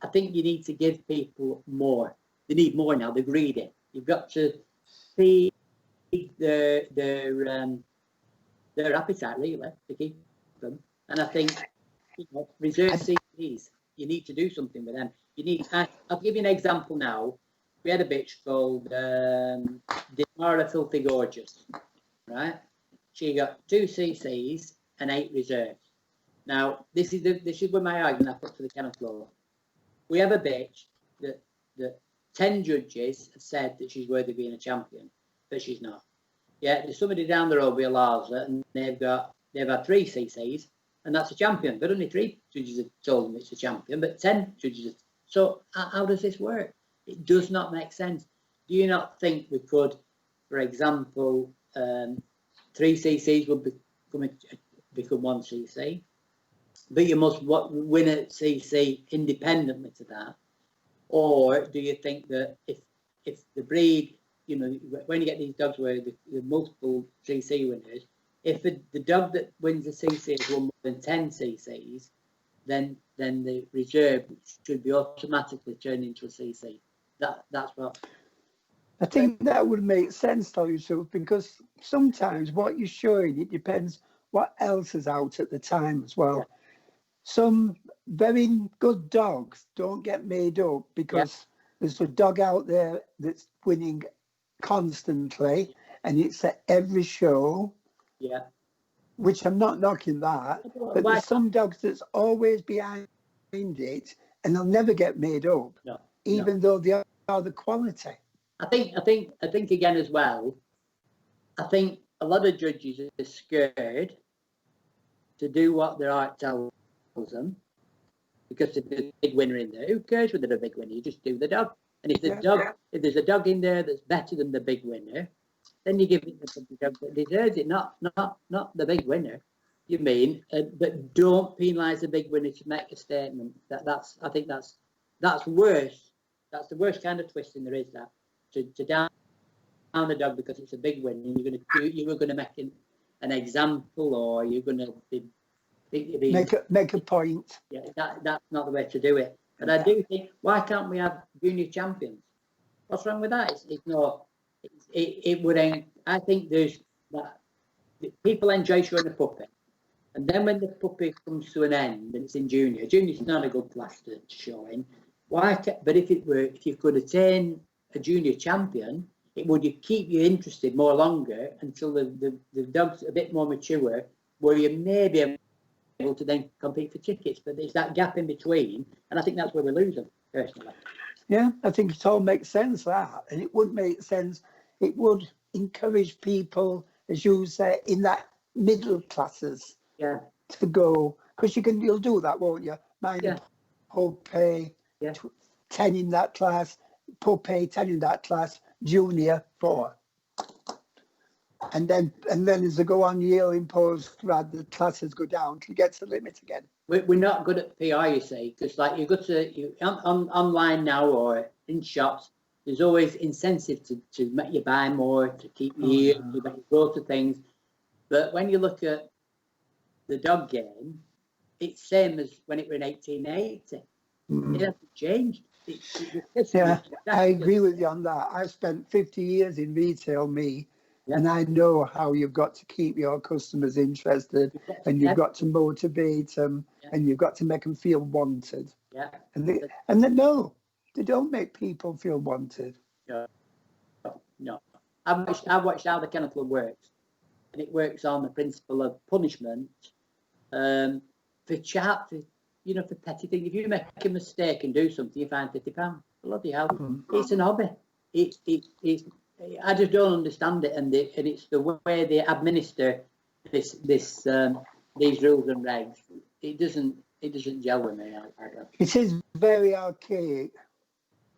I think you need to give people more. They need more now. They're greedy. You've got to feed their appetite, really, to keep them. And I think reserve CCs. You need to do something with them. I'll give you an example now. We had a bitch called Demara Filthy Gorgeous, right? She got 2 CCs and 8 reserves. Now, this is where my argument I put to the Kennel Club. We have a bitch that 10 judges have said that she's worthy of being a champion, but she's not. Yeah, there's somebody down the road with Lhasa, and they've had 3 CCs, and that's a champion. But only 3 judges have told them it's a champion, but 10 judges have. So how does this work? It does not make sense. Do you not think we could, for example, 3 CCs would become 1 CC, but you must win a CC independently to that? Or do you think that if the breed, when you get these dogs where the multiple CC winners, if the dog that wins a CC has won more than 10 CCs, then the reserve should be automatically turned into a CC. That's what I think that would make sense, tell you so, because sometimes what you're showing, it depends what else is out at the time as well. Yeah. Some very good dogs don't get made up because there's a dog out there that's winning constantly, and it's at every show. Yeah. Which I'm not knocking that, but there's some dogs that's always behind it, and they'll never get made up, even though they are the quality. I think again as well. I think a lot of judges are scared to do what their heart tells them, because if there's a big winner in there, who cares whether they're a big winner? You just do the dog, and if if there's a dog in there that's better than the big winner, then you give it to the dog that deserves it, not the big winner. You mean, but don't penalise the big winner to make a statement. I think that's worse. That's the worst kind of twisting there is. That to down the dog because it's a big win, and you were going to make an example, or you're going to make a point. Yeah, that's not the way to do it. But I do think, why can't we have junior champions? What's wrong with that? It would. I think there's that people enjoy showing a puppy, and then when the puppy comes to an end and it's in junior, junior's not a good class to show in. But if you could attain a junior champion, it would keep you interested more longer until the dog's a bit more mature, where you may be able to then compete for tickets. But there's that gap in between, and I think that's where we lose them personally. Yeah, I think it all makes sense, that, and it would make sense. It would encourage people, as you say, in that middle classes, to go, because you'll do that, won't you? Puppy, 10 in that class, puppy 10 in that class, junior 4. And then as they go on, you'll impose grad, the classes go down till it gets the limit again. We're not good at PR, you see, because like you go to online now or in shops, there's always incentive to make you buy more, to keep you here, to make you go to things. But when you look at the dog game, it's same as when it was in 1880. It hasn't changed. I agree with you on that. I've spent 50 years in retail, and I know how you've got to keep your customers interested, and you've got to motivate them, and you've got to make them feel wanted. And they don't make people feel wanted. No. I've watched how the Kennel Club works, and it works on the principle of punishment for petty things. If you make a mistake and do something, you find £50. Bloody hell! It's an hobby. I just don't understand it, and it's the way they administer these rules and regs. It doesn't gel with me. It is very archaic.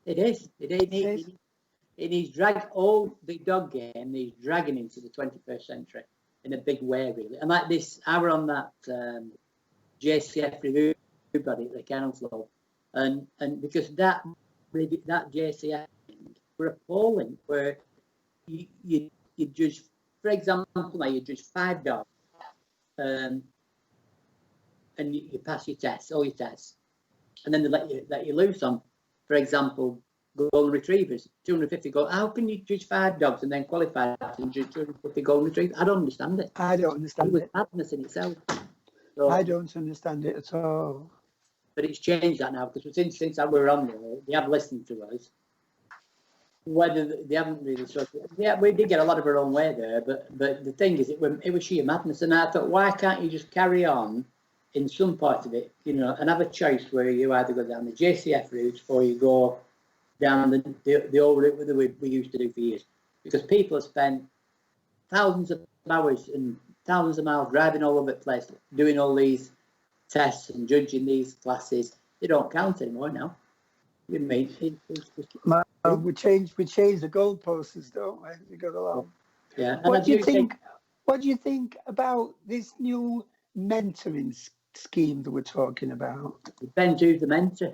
It is. He's dragged all the dog game. He's dragging into the 21st century in a big way, really. And like this, I were on that JCF review body at the Kennel Club, and because that JCF were appalling, where you judge, for example, now you judge 5 dogs, and you pass your tests, all your tests, and then they let you loose on, for example, golden retrievers, 250 gold. How can you judge 5 dogs and then qualify and judge 250 golden retrievers? I don't understand it. I don't understand it. Madness in itself. So, I don't understand it at all. But it's changed that now, because since we were on there, they have listened to us. Whether they haven't really we did get a lot of our own way there, but the thing is, it was sheer madness. And I thought, why can't you just carry on in some part of it, and have a choice where you either go down the JCF route or you go down the old route that we used to do for years? Because people have spent thousands of hours and thousands of miles driving all over the place, doing all these tests and judging these classes. They don't count anymore now. You mean we changed the goalposts, don't we? We got along. Yeah. What do you think about this new mentoring scheme that we're talking about? Depends who's the mentor.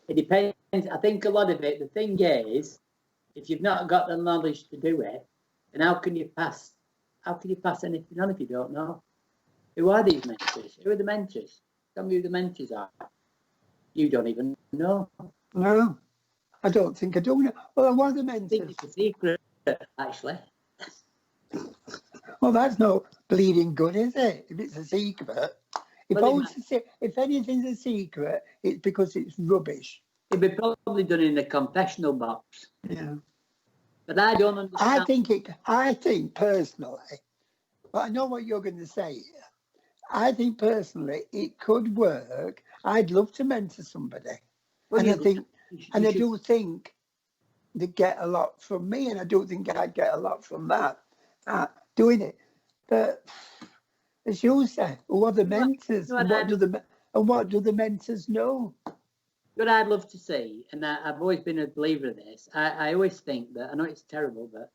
It depends. I think a lot of it. The thing is, if you've not got the knowledge to do it, then how can you pass anything on if you don't know? Who are these mentors? Who are the mentors? Tell me who the mentors are. You don't even know. No, I don't think I do know. Well, what are the mentors? I think it's a secret, actually. Well, that's no bleeding good, is it? If it's a secret. If anything's a secret, it's because it's rubbish. It'd be probably done in a confessional box. Yeah. But I don't understand. I think personally, but I know what you're going to say here. I think personally it could work. I'd love to mentor somebody. Well, I do think they get a lot from me, and I do think I'd get a lot from that doing it. But as you say, who are the mentors? What do the mentors know? What I'd love to see, and I've always been a believer of this, I always think that, I know it's terrible, but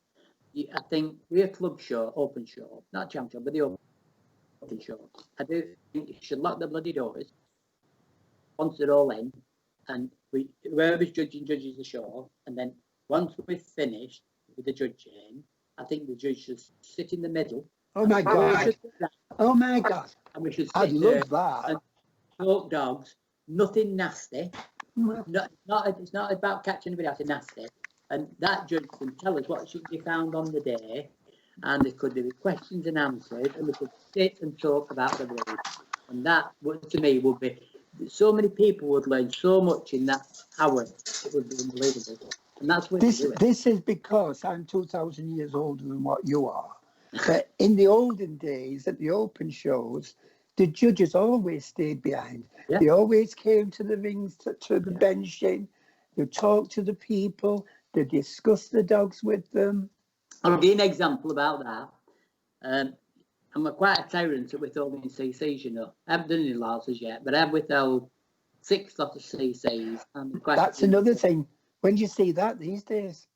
I think we're a club show, open show, not champ show, but the open open show. I do think you should lock the bloody doors once they're all in, and whoever's judging judges the show, and then once we've finished with the judging, I think the judge should sit in the middle. Oh my God! Oh my God! And we should sit I'd there love that. and talk dogs. Nothing nasty. It's not about catching anybody else nasty. And that judge can tell us what should be found on the day, and there could be questions and answers, and we could sit and talk about the breed. And that, to me, would be, so many people would learn so much in that hour. It would be unbelievable. And that's what this is because I'm 2,000 years older than what you are. But in the olden days, at the open shows, the judges always stayed behind. Yeah. They always came to the rings, to the benching. They talked to the people. They discussed the dogs with them. I'll give you an example about that. I'm quite a tyrant at withholding CCs, you know. I haven't done any Lhasas yet, but I've withheld 6 lots of CCs. That's another thing. When do you see that these days?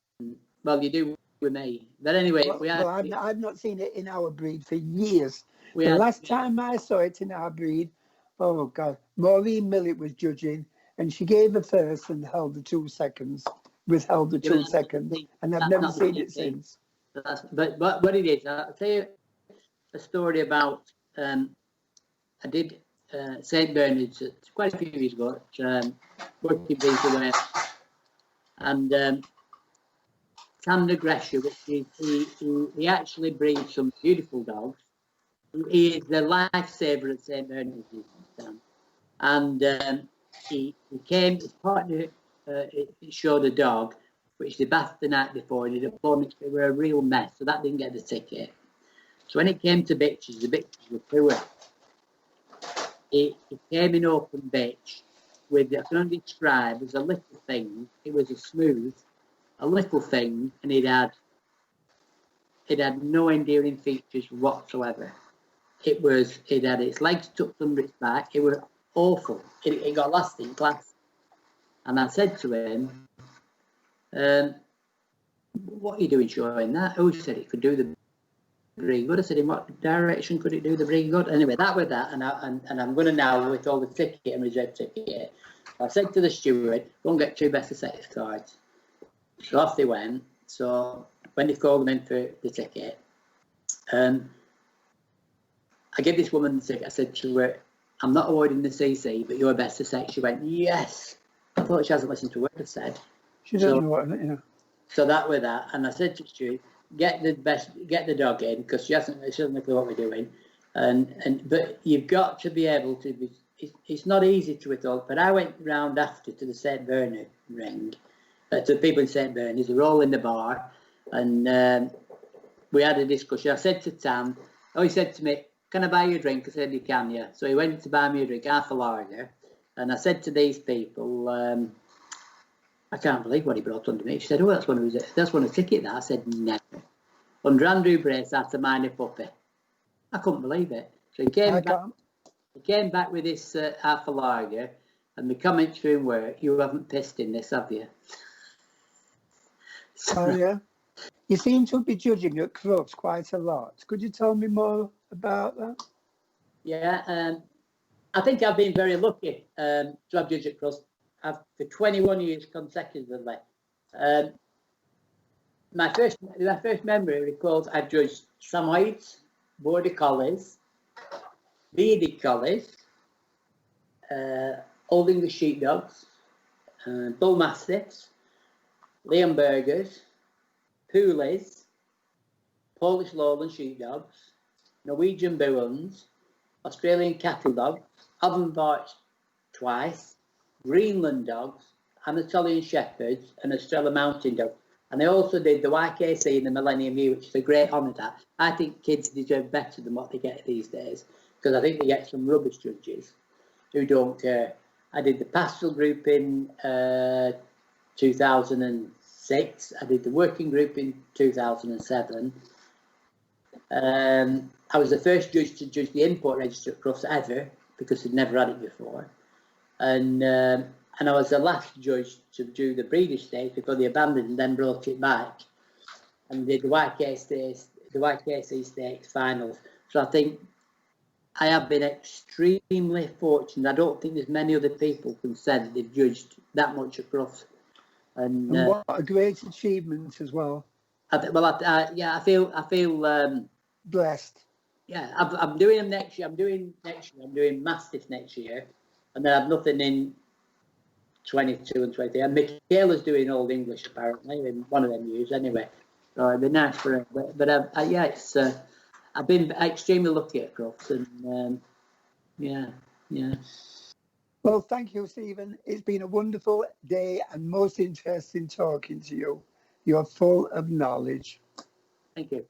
Well, you do with me. But anyway, I've not seen it in our breed for years. The last time I saw it in our breed, oh God, Maureen Millett was judging, and she gave a first and held the 2 seconds, withheld the 2 seconds, and I've never seen it since. But what it is, I'll tell you a story about. I did St Bernard's quite a few years ago, working breeds away, and Sander Gresher, which is he actually breeds some beautiful dogs. He is the lifesaver at St Bernard's, and he came. His partner showed a dog which they bathed the night before, and it were a real mess, so that didn't get the ticket. So when it came to bitches, the bitches were poor. He came in open bitch with, I can only describe as a little thing. It was a little thing, and it had no endearing features whatsoever. It had its legs tucked under its back. It was awful. It got lost in class. And I said to him, what are you doing showing that? Oh, he said it could do the breed good. I said, in what direction could it do the breed good? Anyway, that was that, and I'm going to now withhold the ticket and reserve ticket. I said to the steward, go and get 2 best of sex cards. So off they went. So when they called them in for the ticket, I gave this woman the ticket. I said to her, I'm not awarding the CC, but you're best of sex. She went, yes. I thought she hasn't listened to what I said. She doesn't know what, you know. So that was that, and I said to Stu, get the dog in, because she doesn't know what we're doing, but you've got to be able to be. It's not easy to withhold. But I went round after to the St Bernard ring, to the people in St Bernard's. They were all in the bar, and we had a discussion. I said to Tam, he said to me, "Can I buy you a drink?" I said, "You can, yeah." So he went to buy me a drink, half a lager, and I said to these people, I can't believe what he brought under me. She said, "Oh, that's one of ticket." That I said, "No." Under Andrew Brace, that's a minor puppy. I couldn't believe it. So he came back with this half a lager, and the comments to him were, "You haven't pissed in this, have you?" Oh yeah. You seem to be judging at Crooks quite a lot. Could you tell me more about that? Yeah, I think I've been very lucky to have judged at Crooks. For 21 years consecutively. My first memory recalls I've judged Samoyeds, Border Collies, Bearded Collies, Old English Sheepdogs, Bull Mastiffs, Leonbergers, Poolies, Polish Lowland Sheepdogs, Norwegian Bullens, Australian Cattle Dogs, Avonvarts twice, Greenland Dogs, Anatolian Shepherds, and Australian Mountain Dogs. And I also did the YKC in the Millennium Year, which is a great honour. That I think kids deserve better than what they get these days, because I think they get some rubbish judges who don't care. I did the pastoral group in 2006. I did the working group in 2007. I was the first judge to judge the import register at Crufts ever, because they'd never had it before. And I was the last judge to do the stage before they abandoned and then brought it back, and did the YKC Stakes finals. So I think I have been extremely fortunate. I don't think there's many other people can say that they've judged that much across. And what a great achievement as well. yeah, I feel Blessed. yeah, I'm doing them next year. I'm doing Mastiff next year, and then I've nothing in 22 and 23. And Michaela's doing Old English apparently in one of them years anyway. So it'd be nice for her. But yeah, it's I've been extremely lucky at Crufts, and yeah. Well, thank you, Stephen. It's been a wonderful day and most interesting talking to you. You're full of knowledge. Thank you.